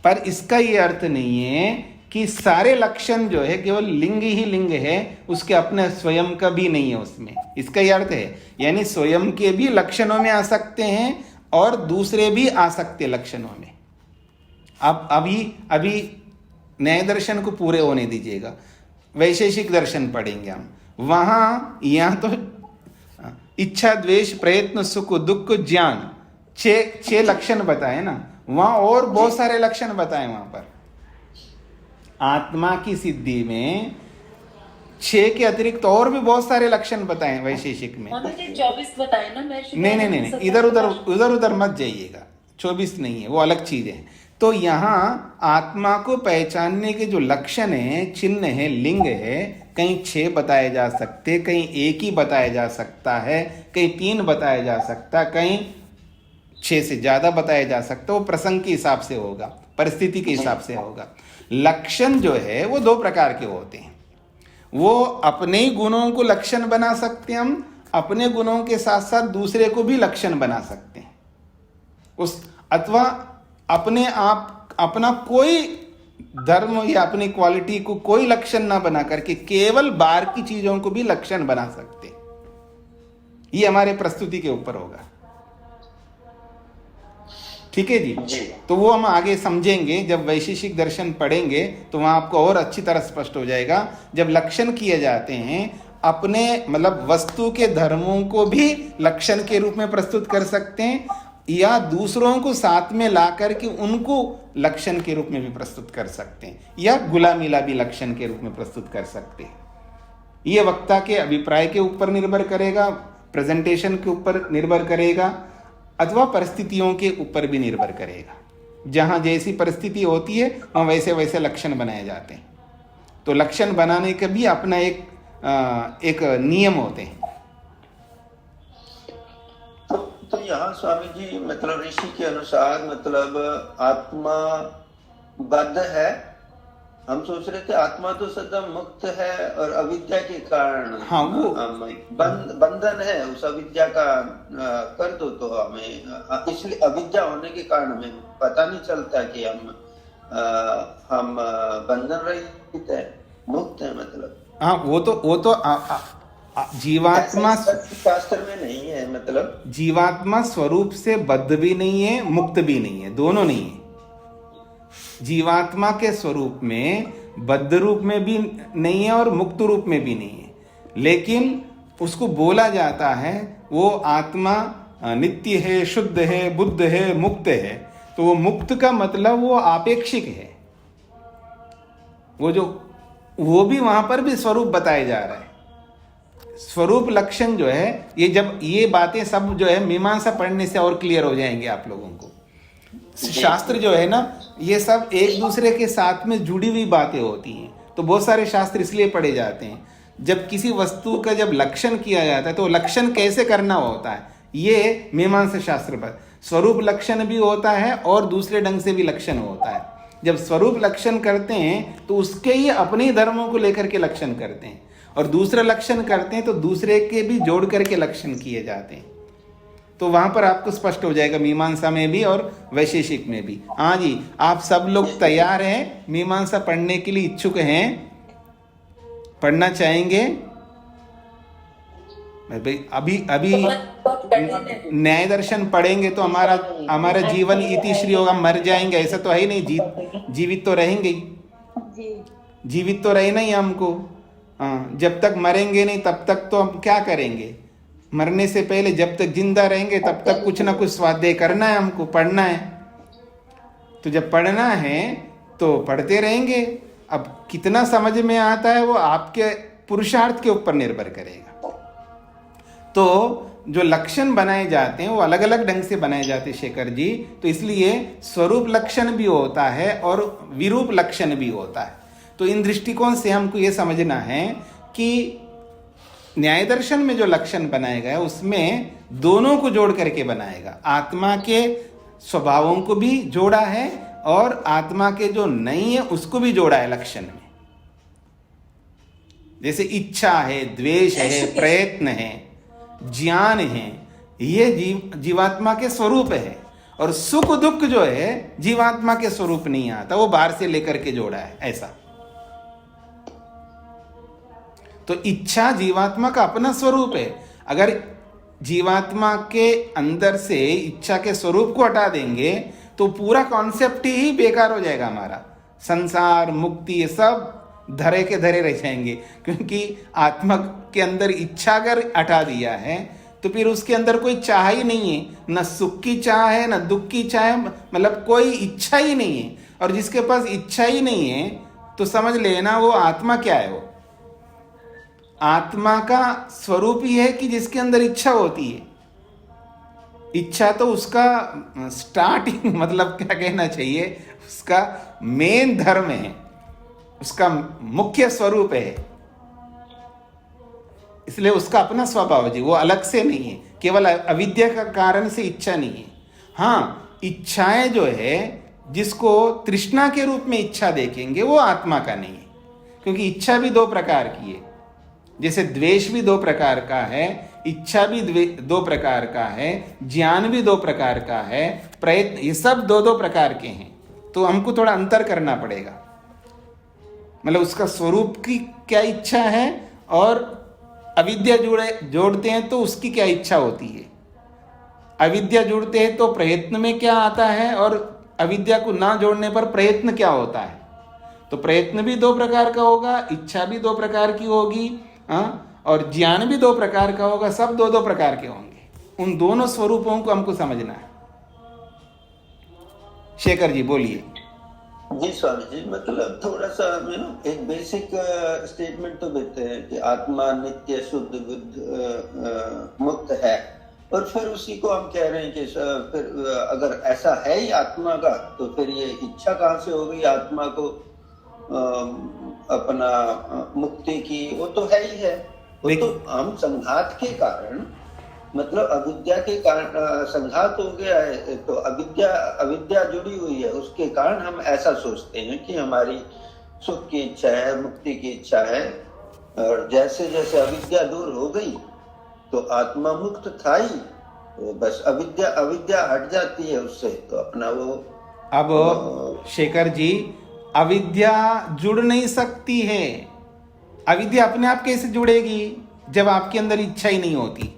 पर इसका ये अर्थ नहीं है कि सारे लक्षण जो है केवल लिंग ही लिंग है, उसके अपने स्वयं का भी नहीं है उसमें। इसका ये अर्थ है, यानी स्वयं के भी लक्षणों में आ सकते हैं और दूसरे भी आ सकते लक्षणों में। अब अभी न्याय दर्शन को पूरे होने दीजिएगा, वैशेषिक दर्शन पढ़ेंगे हम। वहां यहाँ तो इच्छा, द्वेष, प्रयत्न, सुख, दुख, ज्ञान, 6 लक्षण बताए ना, वहां और बहुत सारे लक्षण बताए। वहां पर आत्मा की सिद्धि में 6 के अतिरिक्त और भी बहुत सारे लक्षण बताए वैशेषिक में। 24 बताए ना? नहीं, इधर उधर मत जाइएगा, 24 नहीं है, वो अलग चीज है। तो यहाँ आत्मा को पहचानने के जो लक्षण है, चिन्ह है, लिंग है, कहीं 6 बताए जा सकते, कहीं 1 ही बताया जा सकता है, कहीं 3 बताया जा सकता, कहीं 6 से ज्यादा बताया जा सकता। वो प्रसंग के हिसाब से होगा, परिस्थिति के हिसाब से होगा। लक्षण जो है वो 2 प्रकार के होते हैं। वो अपने ही गुणों को लक्षण बना सकते हैं हम, अपने गुणों के साथ साथ दूसरे को भी लक्षण बना सकते हैं उस, अथवा अपने आप अपना कोई धर्म या अपनी क्वालिटी को कोई लक्षण ना बना करके केवल बाहर की चीजों को भी लक्षण बना सकते। ये हमारे प्रस्तुति के ऊपर होगा। ठीक है जी? तो वो हम आगे समझेंगे, जब वैशेषिक दर्शन पढ़ेंगे तो वहां आपको और अच्छी तरह स्पष्ट हो जाएगा। जब लक्षण किए जाते हैं, अपने मतलब वस्तु के धर्मों को भी लक्षण के रूप में प्रस्तुत कर सकते हैं, या दूसरों को साथ में ला करके उनको लक्षण के रूप में भी प्रस्तुत कर सकते हैं, या गुला मिला भी लक्षण के रूप में प्रस्तुत कर सकते हैं। ये वक्ता के अभिप्राय के ऊपर निर्भर करेगा, प्रेजेंटेशन के ऊपर निर्भर करेगा, अथवा परिस्थितियों के ऊपर भी निर्भर करेगा। जहां जैसी परिस्थिति होती है वहां वैसे वैसे लक्षण बनाए जाते हैं। तो लक्षण बनाने का भी अपना एक नियम होते हैं। तो यहाँ स्वामी जी मतलब ऋषि के अनुसार मतलब आत्मा बद्ध है हम सोच रहे थे आत्मा तो सदा मुक्त है और अविद्या के कारण हाँ, वो बंधन है उस अविद्या का कर दो तो हमें, इसलिए अविद्या होने के कारण हमें पता नहीं चलता कि हम बंधन रहित है, मुक्त है मतलब। हाँ, वो तो जीवात्मा शास्त्र में नहीं है, मतलब जीवात्मा स्वरूप से बद्ध भी नहीं है, मुक्त भी नहीं है, दोनों नहीं है। जीवात्मा के स्वरूप में बद्ध रूप में भी नहीं है और मुक्त रूप में भी नहीं है, लेकिन उसको बोला जाता है वो आत्मा नित्य है, शुद्ध है, बुद्ध है, मुक्त है। तो वो मुक्त का मतलब वो आपेक्षिक है, वो भी वहां पर भी स्वरूप बताया जा रहा है। स्वरूप लक्षण जो है, ये जब ये बातें सब जो है मीमांसा पढ़ने से और क्लियर हो जाएंगे आप लोगों को। शास्त्र जो है ना, ये सब एक दूसरे के साथ में जुड़ी हुई बातें होती हैं। तो बहुत सारे शास्त्र इसलिए पढ़े जाते हैं, जब किसी वस्तु का जब लक्षण किया जाता है तो लक्षण कैसे करना होता है, ये मीमांसा शास्त्र पर। स्वरूप लक्षण भी होता है और दूसरे ढंग से भी लक्षण होता है। जब स्वरूप लक्षण करते हैं तो उसके ही अपने धर्मों को लेकर के लक्षण करते हैं, और दूसरा लक्षण करते हैं तो दूसरे के भी जोड़ करके लक्षण किए जाते हैं। तो वहां पर आपको स्पष्ट हो जाएगा, मीमांसा में भी और वैशेषिक में भी। हाँ जी, आप सब लोग तैयार हैं, मीमांसा पढ़ने के लिए इच्छुक हैं, पढ़ना चाहेंगे? अभी न्याय दर्शन पढ़ेंगे तो हमारा जीवन इति श्री होगा, मर जाएंगे ऐसा तो है ही नहीं। जीवित तो रहेंगे ही, जीवित तो रहना ही हमको। हाँ, जब तक मरेंगे नहीं तब तक तो हम क्या करेंगे? मरने से पहले जब तक जिंदा रहेंगे तब तक कुछ ना कुछ स्वाध्याय करना है, हमको पढ़ना है। तो जब पढ़ना है तो पढ़ते रहेंगे। अब कितना समझ में आता है वो आपके पुरुषार्थ के ऊपर निर्भर करेगा। तो जो लक्षण बनाए जाते हैं वो अलग अलग ढंग से बनाए जाते हैं शेखर जी। तो इसलिए स्वरूप लक्षण भी होता है और विरूप लक्षण भी होता है। तो इन दृष्टिकोण से हमको ये समझना है कि न्याय दर्शन में जो लक्षण बनाया गया उसमें दोनों को जोड़ करके बनाएगा। आत्मा के स्वभावों को भी जोड़ा है और आत्मा के जो नहीं है उसको भी जोड़ा है लक्षण में। जैसे इच्छा है, द्वेष है, प्रयत्न है, ज्ञान है, ये जीवात्मा के स्वरूप है। और सुख दुख जो है जीवात्मा के स्वरूप नहीं आता, वो बाहर से लेकर के जोड़ा है ऐसा। तो इच्छा जीवात्मा का अपना स्वरूप है। अगर जीवात्मा के अंदर से इच्छा के स्वरूप को हटा देंगे तो पूरा कॉन्सेप्ट ही बेकार हो जाएगा हमारा। संसार, मुक्ति, ये सब धरे के धरे रह जाएंगे, क्योंकि आत्मा के अंदर इच्छा अगर हटा दिया है तो फिर उसके अंदर कोई चाह ही नहीं है, न सुख की चाह है न दुख की चाह है, मतलब कोई इच्छा ही नहीं है। और जिसके पास इच्छा ही नहीं है तो समझ लेना वो आत्मा क्या है। वो आत्मा का स्वरूप ही है कि जिसके अंदर इच्छा होती है। इच्छा तो उसका स्टार्टिंग मतलब क्या कहना चाहिए, उसका मेन धर्म है, उसका मुख्य स्वरूप है। इसलिए उसका अपना स्वभाव जी, वो अलग से नहीं है, केवल अविद्या का कारण से इच्छा नहीं है। हाँ, इच्छाएं जो है जिसको तृष्णा के रूप में इच्छा देखेंगे वो आत्मा का नहीं है, क्योंकि इच्छा भी दो प्रकार की है। जैसे द्वेष भी दो प्रकार का है, इच्छा भी दो प्रकार का है, ज्ञान भी दो प्रकार का है, प्रयत्न, ये सब दो दो प्रकार के हैं। तो हमको थोड़ा अंतर करना पड़ेगा, मतलब उसका स्वरूप की क्या इच्छा है और अविद्या जोड़ते हैं तो उसकी क्या इच्छा होती है। अविद्या जोड़ते हैं तो प्रयत्न में क्या आता है, और अविद्या को ना जोड़ने पर प्रयत्न क्या होता है। तो प्रयत्न भी दो प्रकार का होगा, इच्छा भी दो प्रकार की होगी, और ज्ञान भी दो प्रकार का होगा, सब दो दो प्रकार के होंगे। उन दोनों स्वरूपों को हमको समझना है। शेखर जी बोलिए। जी स्वामी जी, मतलब थोड़ा सा एक बेसिक स्टेटमेंट तो देते हैं कि आत्मा नित्य, शुद्ध, बुद्ध, मुक्त है, और फिर उसी को हम कह रहे हैं कि फिर अगर ऐसा है ही आत्मा का तो फिर ये इच्छा कहाँ से हो गई आत्मा को अपना मुक्ति की? वो तो है ही है। वो तो हम संघात के कारण, मतलब अविद्या के कारण संघात हो गया है, तो अविद्या जुड़ी हुई है, उसके कारण हम ऐसा सोचते हैं कि हमारी सुख की इच्छा है, मुक्ति की इच्छा है, और जैसे जैसे अविद्या दूर हो गई तो आत्मा मुक्त था ही, तो बस अविद्या अविद्या हट जाती है उससे, तो अपना वो अब शेखर जी, अविद्या जुड़ नहीं सकती है। अविद्या अपने आप कैसे जुड़ेगी जब आपके अंदर इच्छा ही नहीं होती?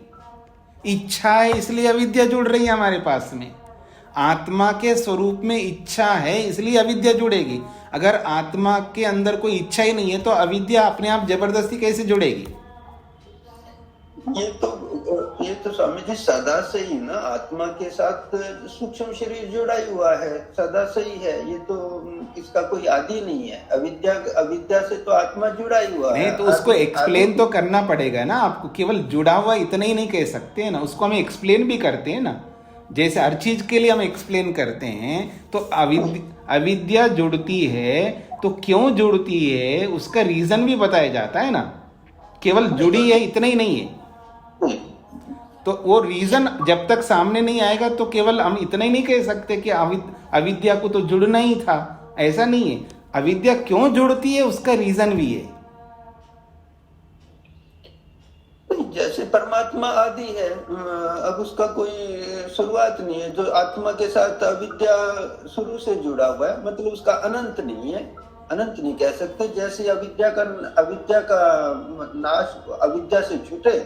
इच्छा है इसलिए अविद्या जुड़ रही है हमारे पास में। आत्मा के स्वरूप में इच्छा है इसलिए अविद्या जुड़ेगी। अगर आत्मा के अंदर कोई इच्छा ही नहीं है तो अविद्या अपने आप जबरदस्ती कैसे जुड़ेगी? ये तो स्वामी जी सदा से ही ना आत्मा के साथ सूक्ष्म शरीर जुड़ा ही हुआ है, सदा से ही है। ये तो इसका कोई आदि नहीं है। अविद्या से तो आत्मा जुड़ा ही हुआ है। नहीं, तो उसको एक्सप्लेन तो करना पड़ेगा ना आपको। केवल जुड़ा हुआ इतना ही नहीं कह सकते हैं ना, उसको हम एक्सप्लेन भी करते हैं ना। जैसे हर चीज के लिए हम एक्सप्लेन करते हैं, तो अविद्या जुड़ती है तो क्यों जुड़ती है उसका रीजन भी बताया जाता है ना। केवल जुड़ी है इतना ही नहीं है, तो वो रीजन जब तक सामने नहीं आएगा तो केवल हम इतना ही नहीं कह सकते कि अविद्या को तो जुड़ना ही था। ऐसा नहीं है, अविद्या क्यों जुड़ती है उसका रीजन भी है। जैसे परमात्मा आदि है, अब उसका कोई शुरुआत नहीं है। जो आत्मा के साथ अविद्या शुरू से जुड़ा हुआ है, मतलब उसका अनंत नहीं है, अनंत नहीं कह सकते। जैसे अविद्या का नाश अविद्या से छूटे,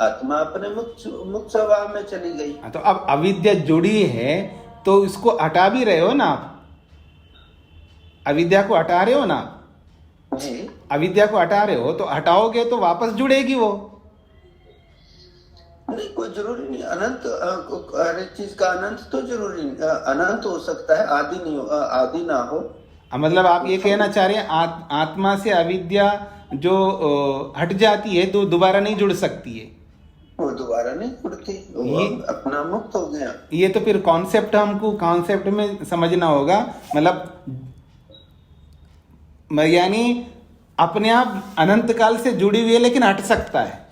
आत्मा अपने मुक्त स्वभाव में चली गई। तो अब अविद्या जुड़ी है तो इसको हटा भी रहे हो ना आप, अविद्या को हटा रहे हो ना जी। अविद्या को हटा रहे हो तो हटाओगे तो वापस जुड़ेगी वो। नहीं, कोई जरूरी नहीं अनंत, हर एक चीज का अनंत तो जरूरी नहीं। अनंत हो सकता है, आदि नहीं हो, आदि ना हो। मतलब आप ये कहना चाह रहे हैं आत्मा से अविद्या जो हट जाती है तो दोबारा नहीं जुड़ सकती है, वो दोबारा नहीं जुड़ती, ये अपना मुक्त हो गया। ये तो फिर कॉन्सेप्ट हमको कॉन्सेप्ट में समझना होगा। मतलब यानी अपने आप अनंत काल से जुड़ी हुई है लेकिन हट सकता है,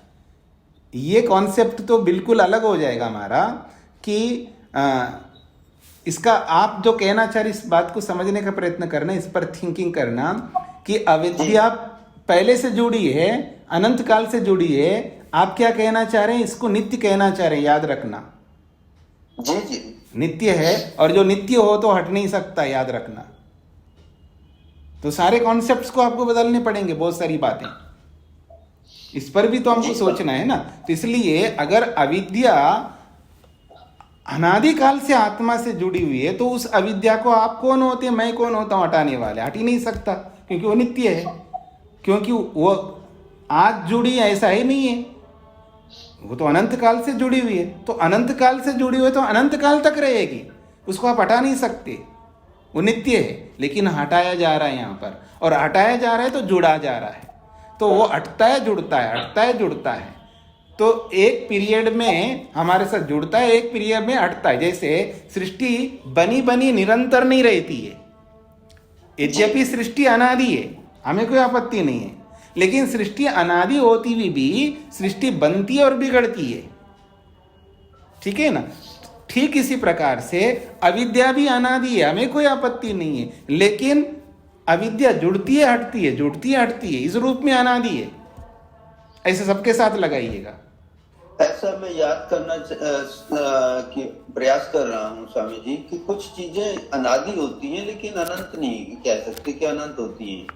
ये कॉन्सेप्ट तो बिल्कुल अलग हो जाएगा हमारा। कि इसका आप जो कहना चाह रहे इस बात को समझने का प्रयत्न करना, इस पर थिंकिंग करना कि अविद्या पहले से जुड़ी है, अनंत काल से जुड़ी है। आप क्या कहना चाह रहे हैं? इसको नित्य कहना चाह रहे हैं, याद रखना। जी जी, नित्य है, और जो नित्य हो तो हट नहीं सकता, याद रखना। तो सारे कॉन्सेप्ट्स को आपको बदलने पड़ेंगे, बहुत सारी बातें इस पर भी तो हमको सोचना है ना। तो इसलिए अगर अविद्या अनादिकाल से आत्मा से जुड़ी हुई है तो उस अविद्या को आप कौन होते हैं, मैं कौन होता हूं, हटाने वाले? हट ही नहीं सकता, क्योंकि वो नित्य है। क्योंकि वो आज जुड़ी ऐसा ही नहीं है, वो तो अनंत काल से जुड़ी हुई है। तो अनंत काल से जुड़ी हुई है तो अनंत काल तक रहेगी, उसको आप हटा नहीं सकते। वो नित्य है लेकिन हटाया जा रहा है यहाँ पर, और हटाया जा रहा है तो जुड़ा जा रहा है। तो वो हटता है जुड़ता है, हटता है जुड़ता है। तो एक पीरियड में हमारे साथ जुड़ता है, एक पीरियड में हटता है। जैसे सृष्टि बनी बनी निरंतर नहीं रहती है। यद्यपि सृष्टि अनादि है, हमें कोई आपत्ति नहीं है, लेकिन सृष्टि अनादि होती हुई भी सृष्टि बनती है और बिगड़ती है, ठीक है ना। ठीक इसी प्रकार से अविद्या भी अनादि है, हमें कोई आपत्ति नहीं है, लेकिन अविद्या जुड़ती है हटती है, जुड़ती है हटती है, इस रूप में अनादि है। ऐसे सबके साथ लगाइएगा। ऐसा मैं याद करना कि प्रयास कर रहा हूँ स्वामी जी कि कुछ चीजें अनादि होती हैं लेकिन अनंत नहीं कह सकते कि अनंत होती हैं।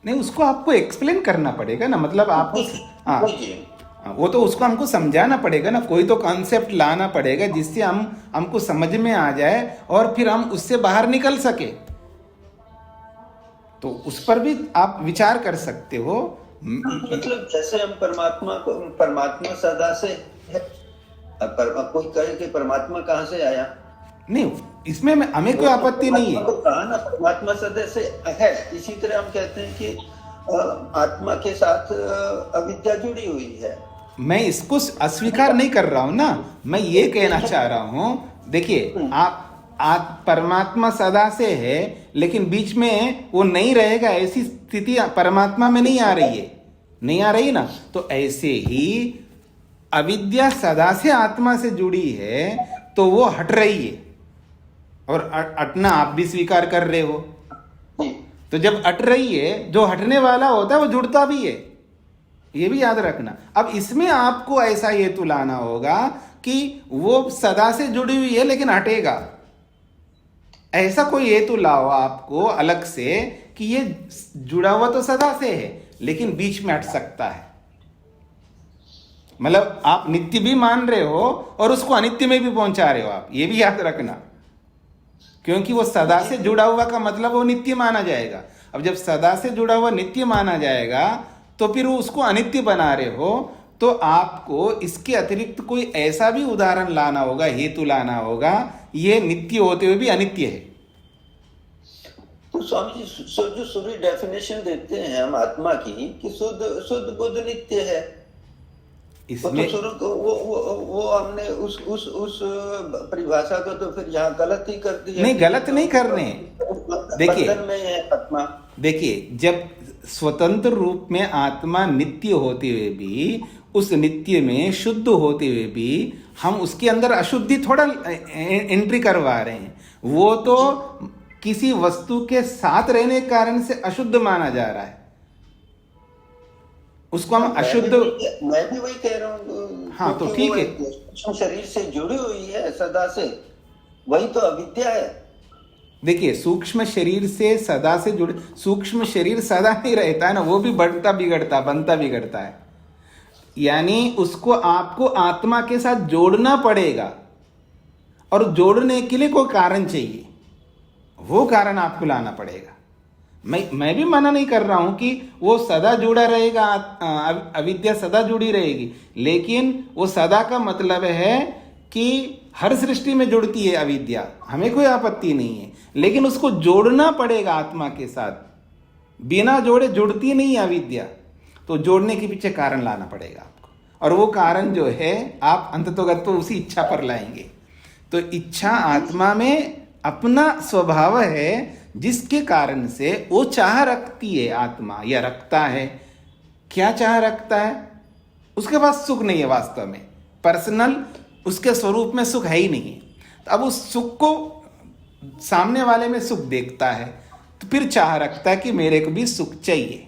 नहीं, उसको आपको एक्सप्लेन करना पड़ेगा ना, मतलब आपको वो तो उसको हमको समझाना पड़ेगा ना। कोई तो कॉन्सेप्ट लाना पड़ेगा जिससे हमको समझ में आ जाए और फिर हम उससे बाहर निकल सके। तो उस पर भी आप विचार कर सकते हो। मतलब जैसे हम परमात्मा सदा से है, कोई कहे कि परमात्मा कहाँ से आया? नहीं, इसमें हमें कोई आपत्ति नहीं है। कहा ना परमात्मा सदा से है, इसी तरह हम कहते हैं कि आत्मा के साथ अविद्या जुड़ी हुई है। मैं इसको अस्वीकार नहीं कर रहा हूं ना, मैं ये कहना चाह रहा हूं। देखिए, आप परमात्मा सदा से है लेकिन बीच में वो नहीं रहेगा, ऐसी स्थिति परमात्मा में नहीं आ रही है, नहीं आ रही ना। तो ऐसे ही अविद्या सदा से आत्मा से जुड़ी है तो वो हट रही है, और हटना आप भी स्वीकार कर रहे हो। तो जब अट रही है, जो हटने वाला होता है वो जुड़ता भी है, ये भी याद रखना। अब इसमें आपको ऐसा हेतु लाना होगा कि वो सदा से जुड़ी हुई है लेकिन हटेगा, ऐसा कोई हेतु लाओ आपको अलग से कि ये जुड़ा हुआ तो सदा से है लेकिन बीच में हट सकता है। मतलब आप नित्य भी मान रहे हो और उसको अनित्य में भी पहुंचा रहे हो आप, ये भी याद रखना, क्योंकि वो सदा से जुड़ा हुआ का मतलब वो नित्य माना जाएगा। अब जब सदा से जुड़ा हुआ नित्य माना जाएगा तो फिर उसको अनित्य बना रहे हो, तो आपको इसके अतिरिक्त कोई ऐसा भी उदाहरण लाना होगा, हेतु लाना होगा, ये नित्य होते हुए भी अनित्य है। तो स्वामी जी जो सूर्य डेफिनेशन देते हैं हम आत्मा की कि शुद्ध शुद्ध बुद्ध नित्य है, इसमें तो शुरू वो हमने उस परिभाषा को तो फिर यहाँ गलत ही कर दिया। नहीं, गलत नहीं कर रहे हैं। देखिए, बंधन में है आत्मा। देखिए, जब स्वतंत्र रूप में आत्मा नित्य होते हुए भी, उस नित्य में शुद्ध होते हुए भी हम उसके अंदर अशुद्धि थोड़ा एंट्री करवा रहे हैं, वो तो किसी वस्तु के साथ रहने के कारण से अशुद्ध माना जा रहा है, उसको हम अशुद्ध। मैं भी वही कह रहा हूँ। हाँ, तो ठीक है, सूक्ष्म शरीर से जुड़ी हुई है सदा से, वही तो अविद्या है। देखिए, सूक्ष्म शरीर से सदा से जुड़े, सूक्ष्म शरीर सदा नहीं रहता है ना, वो भी बनता बिगड़ता है, यानी उसको आपको आत्मा के साथ जोड़ना पड़ेगा, और जोड़ने के लिए कोई कारण चाहिए, वो कारण आपको लाना पड़ेगा। मैं भी मना नहीं कर रहा हूं कि वो सदा जुड़ा रहेगा, अविद्या सदा जुड़ी रहेगी, लेकिन वो सदा का मतलब है कि हर सृष्टि में जुड़ती है अविद्या, हमें कोई आपत्ति नहीं है, लेकिन उसको जोड़ना पड़ेगा आत्मा के साथ, बिना जोड़े जुड़ती नहीं है अविद्या, तो जोड़ने के पीछे कारण लाना पड़ेगा आपको, और वो कारण जो है आप अंततोगत तो उसी इच्छा पर लाएंगे। तो इच्छा आत्मा में अपना स्वभाव है, जिसके कारण से वो चाह रखती है आत्मा, या रखता है। क्या चाह रखता है? उसके पास सुख नहीं है, वास्तव में पर्सनल उसके स्वरूप में सुख है ही नहीं है। तो अब उस सुख को सामने वाले में सुख देखता है, तो फिर चाह रखता है कि मेरे को भी सुख चाहिए,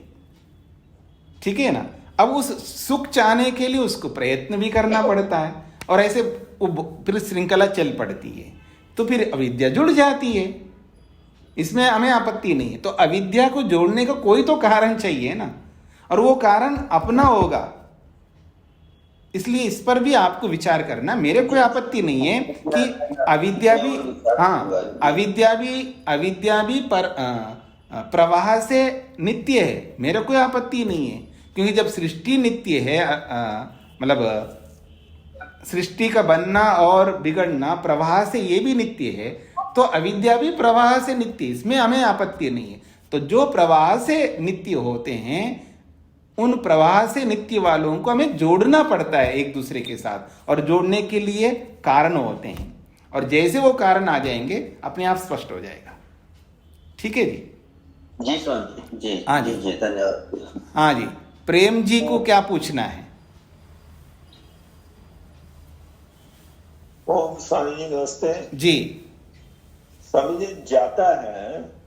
ठीक है ना। अब उस सुख चाहने के लिए उसको प्रयत्न भी करना पड़ता है, और ऐसे फिर श्रृंखला चल पड़ती है, तो फिर अविद्या जुड़ जाती है, इसमें हमें आपत्ति नहीं है। तो अविद्या को जोड़ने का कोई तो कारण चाहिए ना, और वो कारण अपना होगा, इसलिए इस पर भी आपको विचार करना। मेरे कोई आपत्ति नहीं है कि अविद्या भी, हाँ, अविद्या भी पर प्रवाह से नित्य है, मेरे कोई आपत्ति नहीं है, क्योंकि जब सृष्टि नित्य है, मतलब सृष्टि का बनना और बिगड़ना प्रवाह से ये भी नित्य है, तो अविद्या भी प्रवाह से नित्य, इसमें हमें आपत्ति नहीं है। तो जो प्रवाह से नित्य होते हैं, उन प्रवाह से नित्य वालों को हमें जोड़ना पड़ता है एक दूसरे के साथ, और जोड़ने के लिए कारण होते हैं, और जैसे वो कारण आ जाएंगे अपने आप स्पष्ट हो जाएगा। ठीक है जी? जी स्वामी जी, हाँ जी, धन्यवाद। हाँ जी, प्रेम जी को क्या पूछना है? ओम स्वामी जी नमस्ते जी। स्वामी जी, जाता है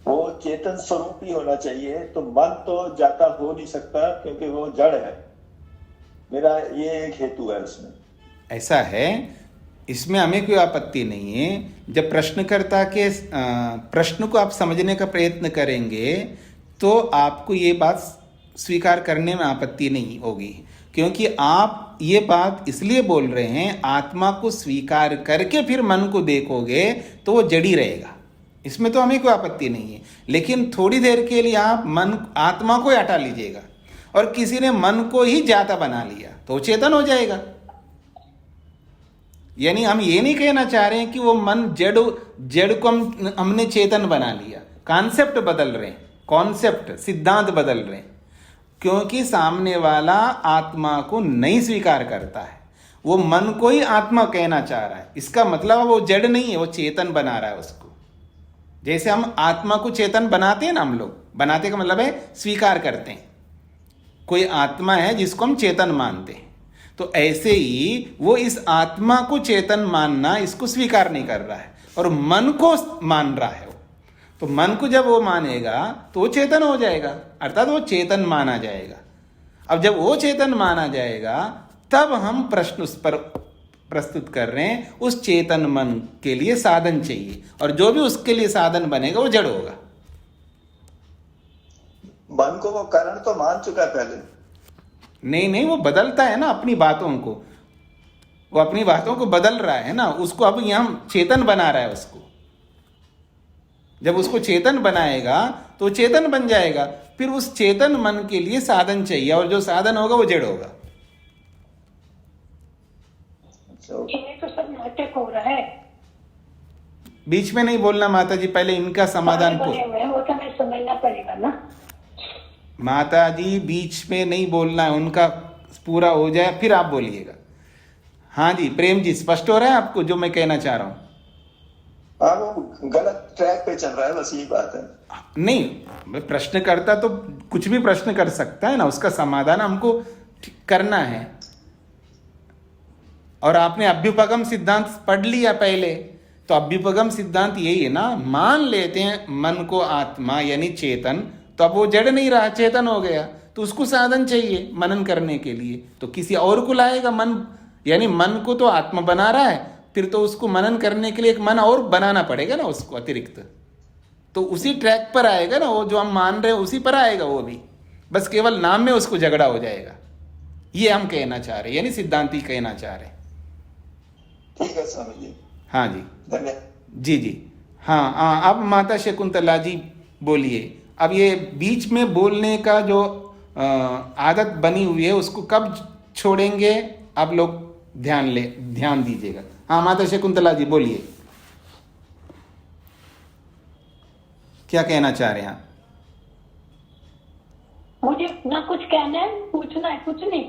वो चेतन स्वरूप ही होना चाहिए, तो मन तो जाता हो नहीं सकता क्योंकि वो जड़ है, मेरा ये एक हेतु है उसमें। ऐसा है, इसमें हमें कोई आपत्ति नहीं है। जब प्रश्नकर्ता के प्रश्न को आप समझने का प्रयत्न करेंगे तो आपको ये बात स्वीकार करने में आपत्ति नहीं होगी, क्योंकि आप ये बात इसलिए बोल रहे हैं, आत्मा को स्वीकार करके फिर मन को देखोगे तो वो जड़ी रहेगा, इसमें तो हमें कोई आपत्ति नहीं है। लेकिन थोड़ी देर के लिए आप मन आत्मा को हटा लीजिएगा, और किसी ने मन को ही जाता बना लिया तो वो चेतन हो जाएगा। यानी हम ये नहीं कहना चाह रहे हैं कि वो मन जड़ को हमने चेतन बना लिया, कॉन्सेप्ट बदल रहे हैं, कॉन्सेप्ट सिद्धांत बदल रहे हैं, क्योंकि सामने वाला आत्मा को नहीं स्वीकार करता है, वो मन को ही आत्मा कहना चाह रहा है। इसका मतलब वो जड़ नहीं है, वो चेतन बना रहा है उसको। जैसे हम आत्मा को चेतन बनाते हैं ना, हम लोग बनाते का मतलब है स्वीकार करते हैं, कोई आत्मा है जिसको हम चेतन मानते हैं, तो ऐसे ही वो इस आत्मा को चेतन मानना, इसको स्वीकार नहीं कर रहा है, और मन को मान रहा है। तो मन को जब वो मानेगा तो वो चेतन हो जाएगा, अर्थात वो चेतन माना जाएगा। अब जब वो चेतन माना जाएगा तब हम प्रश्न उस पर प्रस्तुत कर रहे हैं। उस चेतन मन के लिए साधन चाहिए, और जो भी उसके लिए साधन बनेगा वो जड़ होगा। मन को वो कारण तो मान चुका है पहले। नहीं नहीं, वो बदलता है ना अपनी बातों को, वो अपनी बातों को बदल रहा है ना, उसको अब यहाँ चेतन बना रहा है उसको। जब उसको चेतन बनाएगा तो वो चेतन बन जाएगा। फिर उस चेतन मन के लिए साधन चाहिए, और जो साधन होगा वो जड़ होगा। ये तो सब नाटक हो रहा है। बीच में नहीं बोलना माता जी, पहले इनका समाधान को। वो तो हमें समझना पड़ेगा ना माता जी, बीच में नहीं बोलना है, उनका पूरा हो जाए फिर आप बोलिएगा। हाँ जी प्रेम जी, स्पष्ट हो रहा है आपको जो मैं कहना चाह रहा हूँ? हाँ, वो गलत ट्रैक पे चल रहा है, बस यही बात है। नहीं, मैं प्रश्न करता तो कुछ भी प्रश्न कर सकता है ना, उसका समाधान हमको करना है। और आपने अभ्युपगम सिद्धांत पढ़ लिया पहले, तो अभ्युपगम सिद्धांत यही है ना, मान लेते हैं मन को आत्मा यानी चेतन, तो अब वो जड़ नहीं रहा, चेतन हो गया, तो उसको साधन चाहिए मनन करने के लिए, तो किसी और को लाएगा। मन यानी मन को तो आत्मा बना रहा है, फिर तो उसको मनन करने के लिए एक मन और बनाना पड़ेगा ना उसको अतिरिक्त, तो उसी ट्रैक पर आएगा ना वो, जो हम मान रहे हैं उसी पर आएगा वो भी, बस केवल नाम में उसको झगड़ा हो जाएगा। ये हम कहना चाह रहे हैं, यानी सिद्धांती कहना चाह रहे हैं। ठीक है स्वामी जी। हाँ जी, धन्यवाद। जी जी। हाँ, अब माता शकुंतला जी बोलिए। अब ये बीच में बोलने का जो आदत बनी हुई है उसको कब छोड़ेंगे आप लोग ध्यान दीजिएगा। हाँ माता शकुंतला जी बोलिए, क्या कहना चाह रहे हैं आप? मुझे ना कुछ कहना है, पूछना है, कुछ नहीं।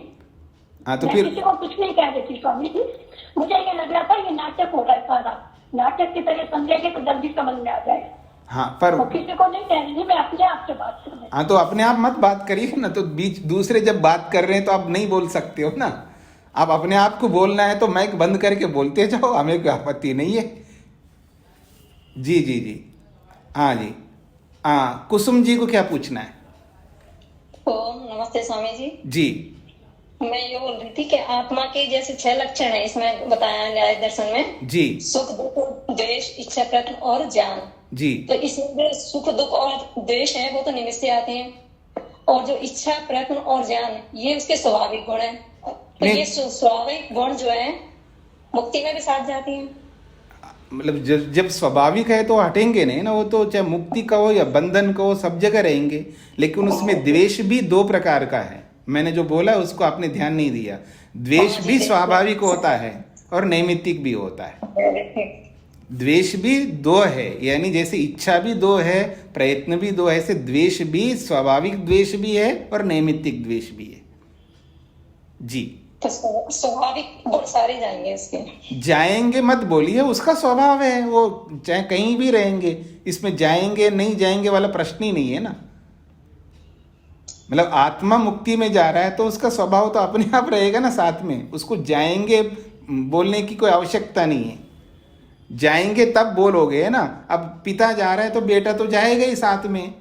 हाँ तो मैं फिर किसी को कुछ नहीं कह रही थी स्वामी जी। मुझे ये लग रहा था ये नाटक हो रहा है सारा, नाटक की तरह समझेंगे तो जल्दी समझ में आ जाए। हाँ पर वो किसी को नहीं कह रही थी, मैं अपने आप से बात कर रही। हाँ तो अपने आप मत बात करिए ना, तो बीच दूसरे जब बात कर रहे हैं तो आप नहीं बोल सकते हो ना। आप अपने आप को बोलना है तो माइक बंद करके बोलते जाओ, हमें कोई आपत्ति नहीं है। जी जी जी, हाँ जी। हाँ कुसुम जी को क्या पूछना है? ओम नमस्ते स्वामी जी। जी, मैं ये बोल रही थी कि आत्मा के जैसे 6 लक्षण है इसमें बताया न्याय दर्शन में। जी सुख दुख द्वेष इच्छा प्रयत्न और ज्ञान। जी, तो इसमें जो सुख दुख और द्वेष है वो तो निमित्त से आते हैं, और जो इच्छा प्रयत्न और ज्ञान ये उसके स्वाभाविक गुण है। तो ये स्वाभाविक गुण जो है मुक्ति में भी साथ जाती हैं। मतलब जब स्वाभाविक है तो हटेंगे नहीं ना, वो तो चाहे मुक्ति का हो या बंधन का हो सब जगह रहेंगे। लेकिन उसमें द्वेष भी 2 प्रकार का है, मैंने जो बोला उसको आपने ध्यान नहीं दिया। द्वेष भी स्वाभाविक होता है और नैमित्तिक भी होता है। द्वेष भी 2 है, यानी जैसे इच्छा भी 2 है, प्रयत्न भी 2 है, ऐसे द्वेष भी स्वाभाविक द्वेष भी है और नैमित्तिक द्वेष भी है। जी, तो स्वाभाविक गुण सारे जाएंगे इसके। जाएंगे मत बोलिए, उसका स्वभाव है, वो चाहे कहीं भी रहेंगे, इसमें जाएंगे नहीं जाएंगे वाला प्रश्न ही नहीं है ना। मतलब आत्मा मुक्ति में जा रहा है तो उसका स्वभाव तो अपने आप रहेगा ना साथ में, उसको जाएंगे बोलने की कोई आवश्यकता नहीं है। जाएंगे तब बोलोगे ना। अब पिता जा रहा है तो बेटा तो जाएगा ही साथ में,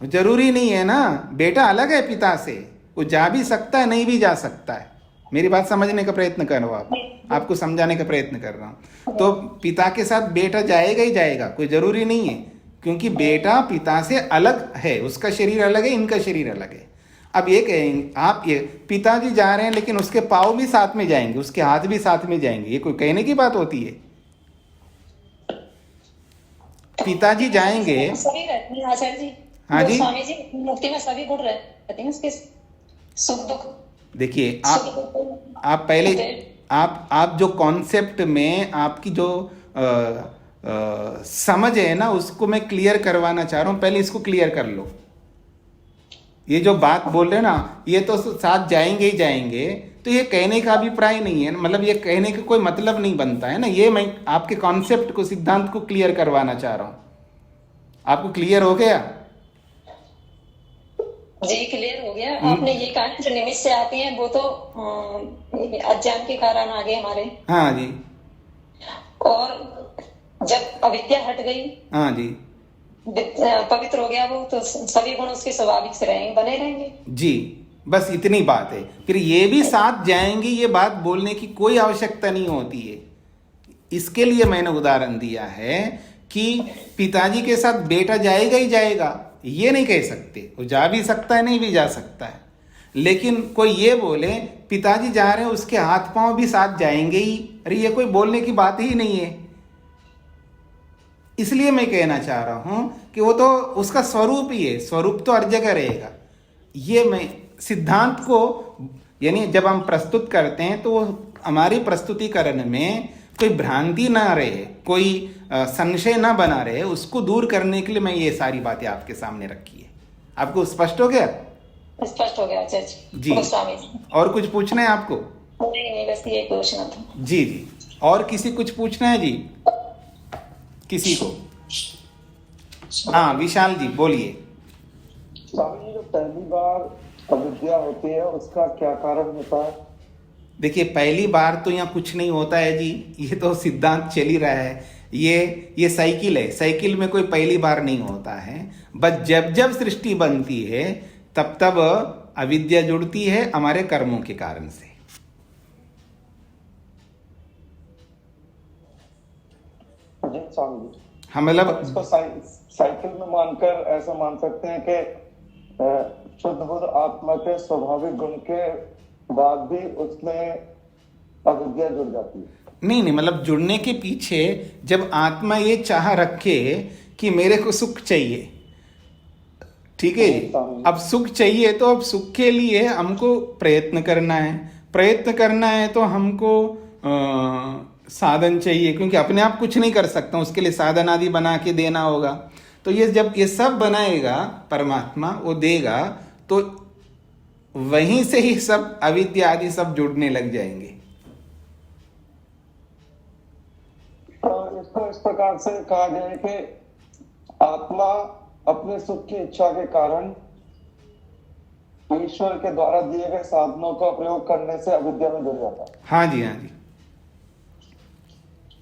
जरूरी नहीं है ना, बेटा अलग है पिता से, वो जा भी सकता है नहीं भी जा सकता है। मेरी बात समझने का प्रयत्न कर रहा हूँ, आपको समझाने का प्रयत्न कर रहा हूँ। तो पिता के साथ बेटा जाएगा ही जाएगा, कोई जरूरी नहीं है, क्योंकि बेटा पिता से अलग है, उसका शरीर अलग है, इनका शरीर अलग है। अब ये कहेंगे आप, ये पिताजी जा रहे हैं लेकिन उसके पाँव भी साथ में जाएंगे, उसके हाथ भी साथ में जाएंगे, ये कोई कहने की बात होती है? पिताजी जाएंगे, सभी रहते हैं आचार्य जी। हाँ जी स्वामी जी, मुक्ति में सभी गुण रहते हैं उसके, सुख दुख। देखिए आप पहले आप जो कॉन्सेप्ट में आपकी जो समझ है ना, उसको मैं क्लियर करवाना चाह रहा हूँ, पहले इसको क्लियर कर लो। ये जो बात बोल रहे हैं ना, ये तो साथ जाएंगे ही जाएंगे, तो ये कहने का अभिप्राय नहीं है, मतलब ये कहने का कोई मतलब नहीं बनता है ना। ये मैं आपके कॉन्सेप्ट को, सिद्धांत को क्लियर करवाना चाह रहा हूँ। आपको क्लियर हो गया? जी क्लियर हो गया। आपने ये कहा जो निमित्त से आती हैं वो तो अज्ञान के कारण आ गए हमारे। हाँ जी। और जब अविद्या हट गई, हाँ जी, पवित्र हो गया वो, तो सभी गुण उसके स्वाभाविक से रहेंगे, बने रहेंगे। जी, बस इतनी बात है। फिर ये भी साथ जाएंगे, ये बात बोलने की कोई आवश्यकता नहीं होती है। इसके लिए मैंने उदाहरण दिया है कि पिताजी के साथ बेटा जाएगा ही जाएगा, ये नहीं कह सकते। वो जा भी सकता है, नहीं भी जा सकता है। लेकिन कोई ये बोले पिताजी जा रहे हैं, उसके हाथ पांव भी साथ जाएंगे ही, अरे ये कोई बोलने की बात ही नहीं है। इसलिए मैं कहना चाह रहा हूं कि वो तो उसका स्वरूप ही है, स्वरूप तो हर जगह रहेगा। ये मैं सिद्धांत को, यानी जब हम प्रस्तुत करते हैं तो हमारी प्रस्तुतिकरण में कोई भ्रांति ना रहे, कोई संशय ना बना रहे, उसको दूर करने के लिए मैं ये सारी बातें आपके सामने रखी है। आपको स्पष्ट हो गया? स्पष्ट हो गया आचार्य जी। गोस्वामी जी। और कुछ पूछना है आपको? नहीं, बस ये पूछना था। जी जी। और किसी कुछ पूछना है जी? किसी को? हाँ, विशाल जी बोलिए। स्वामी जी, जो पहली बार अविद्या होती है उसका क्या कारण होता है? देखिए, पहली बार तो यहाँ कुछ नहीं होता है जी, ये तो सिद्धांत चल ही रहा है। ये साइकिल है, साइकिल में कोई पहली बार नहीं होता है। बस जब जब सृष्टि बनती है तब तब अविद्या जुड़ती है हमारे कर्मों के कारण से। जी स्वामी जी। हाँ, मतलब इसको साइकिल में मानकर ऐसा मान सकते हैं कि शुद्ध बुद्ध आत्मा के स्वाभाविक गुण के बाद भी उसमें अविद्या जुड़ जाती है। नहीं, मतलब जुड़ने के पीछे जब आत्मा ये चाह रखे कि मेरे को सुख चाहिए, ठीक है, अब सुख चाहिए तो अब सुख के लिए हमको प्रयत्न करना है। प्रयत्न करना है तो हमको साधन चाहिए, क्योंकि अपने आप कुछ नहीं कर सकता, उसके लिए साधन आदि बना के देना होगा। तो ये जब ये सब बनाएगा परमात्मा, वो देगा, तो वहीं से ही सब अविद्या आदि सब जुड़ने लग जाएंगे। तो इसको इस प्रकार से कहा जाए कि आत्मा अपने सुख की इच्छा के कारण ईश्वर के द्वारा दिए गए साधनों का प्रयोग करने से अविद्या में जुड़ जाता है। हाँ जी, हाँ जी,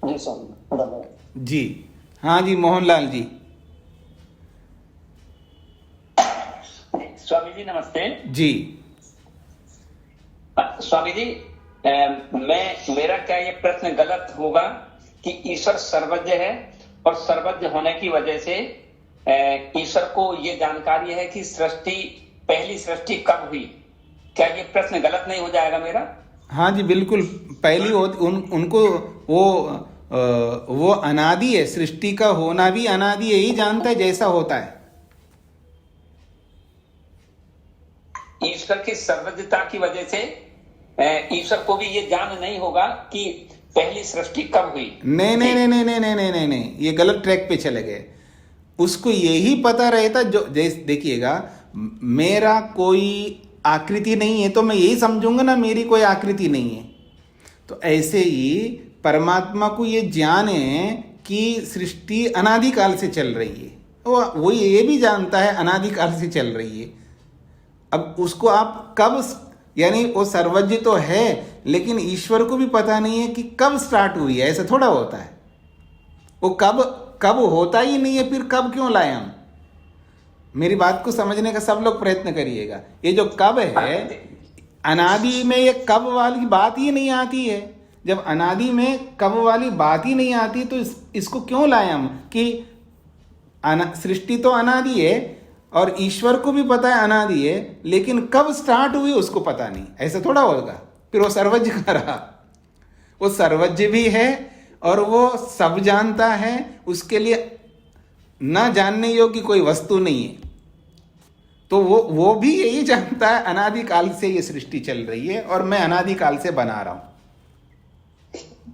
जी स्वामी, धन्यवाद जी। हाँ जी, मोहनलाल जी। स्वामी जी नमस्ते जी। स्वामी जी, मेरा क्या ये प्रश्न गलत होगा कि ईश्वर सर्वज्ञ है और सर्वज्ञ होने की वजह से ईश्वर को ये जानकारी है कि पहली सृष्टि कब हुई? क्या ये प्रश्न गलत नहीं हो जाएगा मेरा? हाँ जी, बिल्कुल। पहली उनको वो अनादि है, सृष्टि का होना भी अनादि यही जानता है जैसा होता है। ईश्वर की सर्वज्ञता की वजह से ईश्वर को भी ये जान नहीं होगा कि पहली सृष्टि कब हुई? नहीं नहीं नहीं नहीं नहीं नहीं नहीं नहीं, ये गलत ट्रैक पे चले गए। उसको यही पता रहता, जो जैसे देखिएगा, मेरा कोई आकृति नहीं है तो मैं यही समझूंगा ना मेरी कोई आकृति नहीं है। तो ऐसे ही परमात्मा को ये ज्ञान है कि सृष्टि अनादिकाल से चल रही है, वो ये भी जानता है अनादिकाल से चल रही है। अब उसको आप कब, यानी वो सर्वज्ञ तो है लेकिन ईश्वर को भी पता नहीं है कि कब स्टार्ट हुई है, ऐसा थोड़ा होता है। वो कब होता ही नहीं है, फिर कब क्यों लाए हम? मेरी बात को समझने का सब लोग प्रयत्न करिएगा। ये जो कब है, अनादि में ये कब वाली बात ही नहीं आती है। जब अनादि में कब वाली बात ही नहीं आती तो इसको क्यों लाए हम कि सृष्टि तो अनादि है और ईश्वर को भी पता है अनादि है, लेकिन कब स्टार्ट हुई उसको पता नहीं, ऐसा थोड़ा होगा। फिर वो सर्वज्ञ का रहा। वो सर्वज्ञ भी है और वो सब जानता है, उसके लिए ना जानने योग्य कोई वस्तु नहीं है। तो वो भी यही जानता है अनादिकाल से ये सृष्टि चल रही है और मैं अनादिकाल से बना रहा हूं।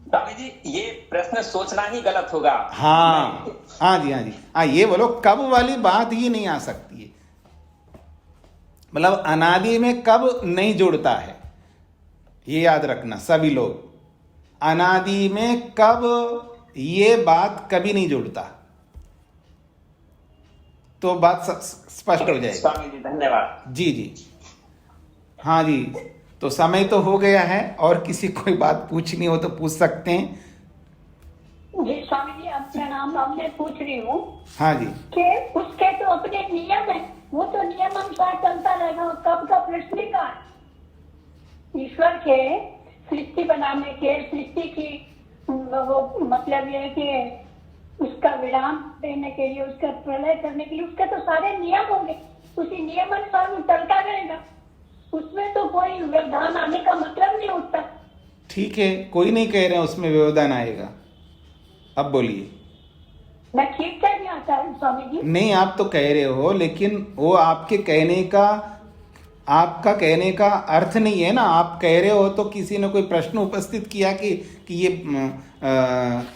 स्वामी जी, ये प्रश्न सोचना ही गलत होगा। हाँ हाँ जी, हाँ जी, हाँ, ये बोलो कब वाली बात ही नहीं आ सकती है। मतलब अनादि में कब नहीं जुड़ता है, ये याद रखना सभी लोग। अनादि में कब, ये बात कभी नहीं जुड़ता, तो बात स्पष्ट हो जाएगी। स्वामी जी धन्यवाद। जी जी, हाँ जी। तो समय तो हो गया है, और किसी कोई बात पूछनी हो तो पूछ सकते हैं। जी स्वामी जी, अब प्रणाम। अब मैं पूछ रही हूँ हाँ जी। कि उसके तो अपने नियम है, वो तो नियम अनुसार चलता रहेगा, कब का प्रश्न का है। ईश्वर के सृष्टि बनाने के, सृष्टि की वो मतलब ये है कि उसका विराम देने के लिए, उसका प्रलय करने के लिए उसके तो सारे नियम होंगे, उसी नियम अनुसार वो चलता रहेगा, उसमें तो कोई व्यवधान आने का मतलब नहीं उठता। ठीक है, कोई नहीं कह रहे हैं उसमें व्यवधान आएगा। अब बोलिए। मैं ठीक कह नहीं आता है स्वामी जी? नहीं, आप तो कह रहे हो, लेकिन वो आपके कहने का, आपका कहने का अर्थ नहीं है ना। आप कह रहे हो तो किसी ने कोई प्रश्न उपस्थित किया कि ये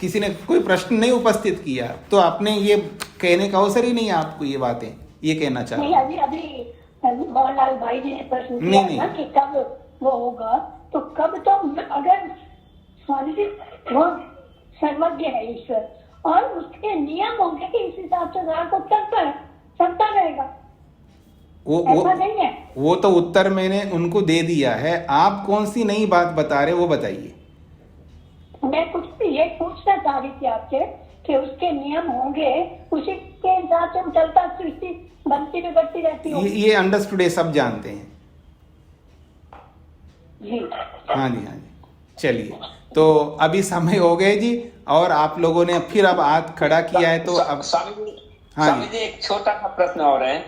किसी ने कोई प्रश्न नहीं उपस्थित किया, तो आपने ये कहने का अवसर ही नहीं है आपको ये बातें, ये कहना चाह नहीं, रहे। अभी मोहनलाल भाई जी ने प्रश्न नहीं, किया ना कि कब वो होगा, तो कब तो अगर स्वामी जी वो सर्वज्ञ है ईश्वर, और उसके नियम होंगे कि इस हिसाब से राह को चलता रहेगा, ऐसा नहीं है। वो तो उत्तर मैंने उनको दे दिया है। आप कौन सी नई बात बता रहे वो बताइए। मैं कुछ ये पूछना चाह रही थी आपसे कि उसके नियम होंगे, उसी के हिसाब से चलता, सृष्टि बनती बिगड़ती रहती होगी। ये अंडरस्टूड है, सब जानते हैं। जी हाँ जी, हाँ जी। चलिए, तो अभी समय हो गए जी, और आप लोगों ने फिर अब हाथ खड़ा किया है, तो अब स्वामी जी एक छोटा सा प्रश्न और है,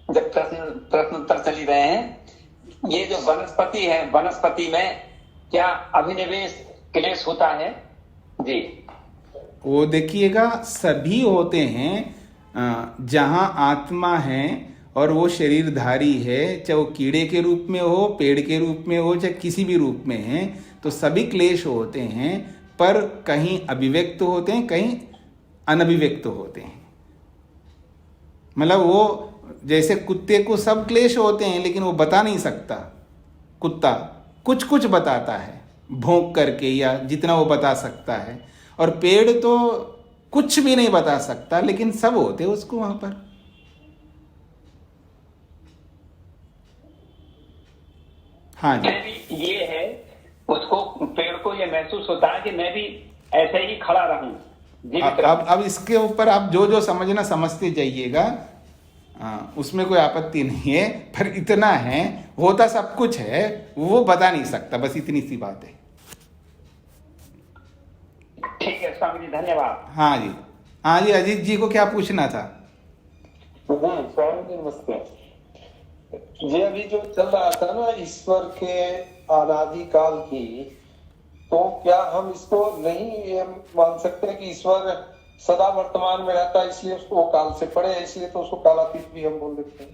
जब प्रश्न उत्तर चल ही रहे हैं। ये जो वनस्पति है, वनस्पति में क्या अभिनिवेश क्लेश होता है जी? वो देखिएगा, सभी होते हैं। जहाँ आत्मा है और वो शरीरधारी है, चाहे वो कीड़े के रूप में हो, पेड़ के रूप में हो, चाहे किसी भी रूप में है, तो सभी क्लेश होते हैं, पर कहीं अभिव्यक्त होते हैं, कहीं अनभिव्यक्त होते हैं। मतलब वो जैसे कुत्ते को सब क्लेश होते हैं, लेकिन वो बता नहीं सकता। कुत्ता कुछ कुछ बताता है भौंक करके, या जितना वो बता सकता है, और पेड़ तो कुछ भी नहीं बता सकता, लेकिन सब होते उसको वहां पर। हाँ जी। ये है, उसको पेड़ को ये महसूस होता है कि मैं भी ऐसे ही खड़ा रहूं। अब इसके ऊपर आप जो जो समझना समझते जाइएगा, उसमें कोई आपत्ति नहीं है, पर इतना है, होता सब कुछ है, वो बता नहीं सकता, बस इतनी सी बात है। ठीक है स्वामी जी, धन्यवाद। हाँ जी, हाँ जी। अजीत जी को क्या पूछना था? स्वामी जी नमस्ते जी। अभी जो चल रहा था ना ईश्वर के अनादिकाल की, तो क्या हम इसको नहीं ये मान सकते कि ईश्वर सदा वर्तमान में रहता है, इसलिए उसको काल से परे है, इसलिए तो उसको कालातीत भी हम बोल देते हैं?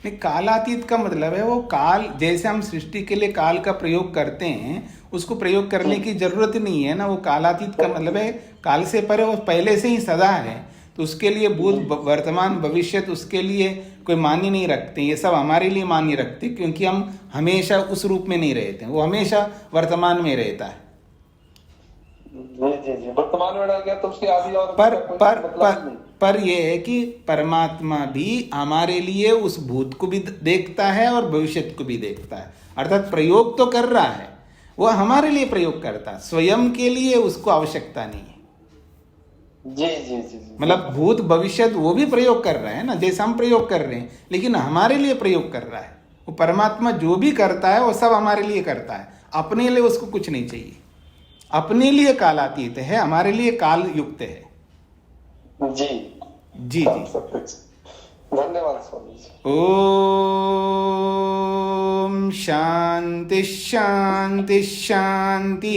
नहीं, कालातीत का मतलब है वो काल, जैसे हम सृष्टि के लिए काल का प्रयोग करते हैं, उसको प्रयोग करने की जरूरत नहीं है ना। वो कालातीत का मतलब है काल से परे, वो पहले से ही सदा है, तो उसके लिए भूत वर्तमान भविष्य उसके लिए कोई मान्य नहीं रखते। ये सब हमारे लिए मान्य रखते, क्योंकि हम हमेशा उस रूप में नहीं रहते, वो हमेशा वर्तमान में रहता है। जी वर्तमान में रह गया तो उसकी आदि और पर यह है कि परमात्मा भी हमारे लिए उस भूत को भी देखता है और भविष्य को भी देखता है, अर्थात प्रयोग तो कर रहा है, वो हमारे लिए प्रयोग करता है, स्वयं के लिए उसको आवश्यकता नहीं है। जी मतलब भूत भविष्य वो भी प्रयोग कर रहा है ना, जैसे हम प्रयोग कर रहे हैं, लेकिन हमारे लिए प्रयोग कर रहा है। वो परमात्मा जो भी करता है वो सब हमारे लिए करता है, अपने लिए उसको कुछ नहीं चाहिए। अपने लिए कालातीत है, हमारे लिए काल युक्त है। जी जी धन्यवाद स्वामी जी। ओम शांति शांति शांति।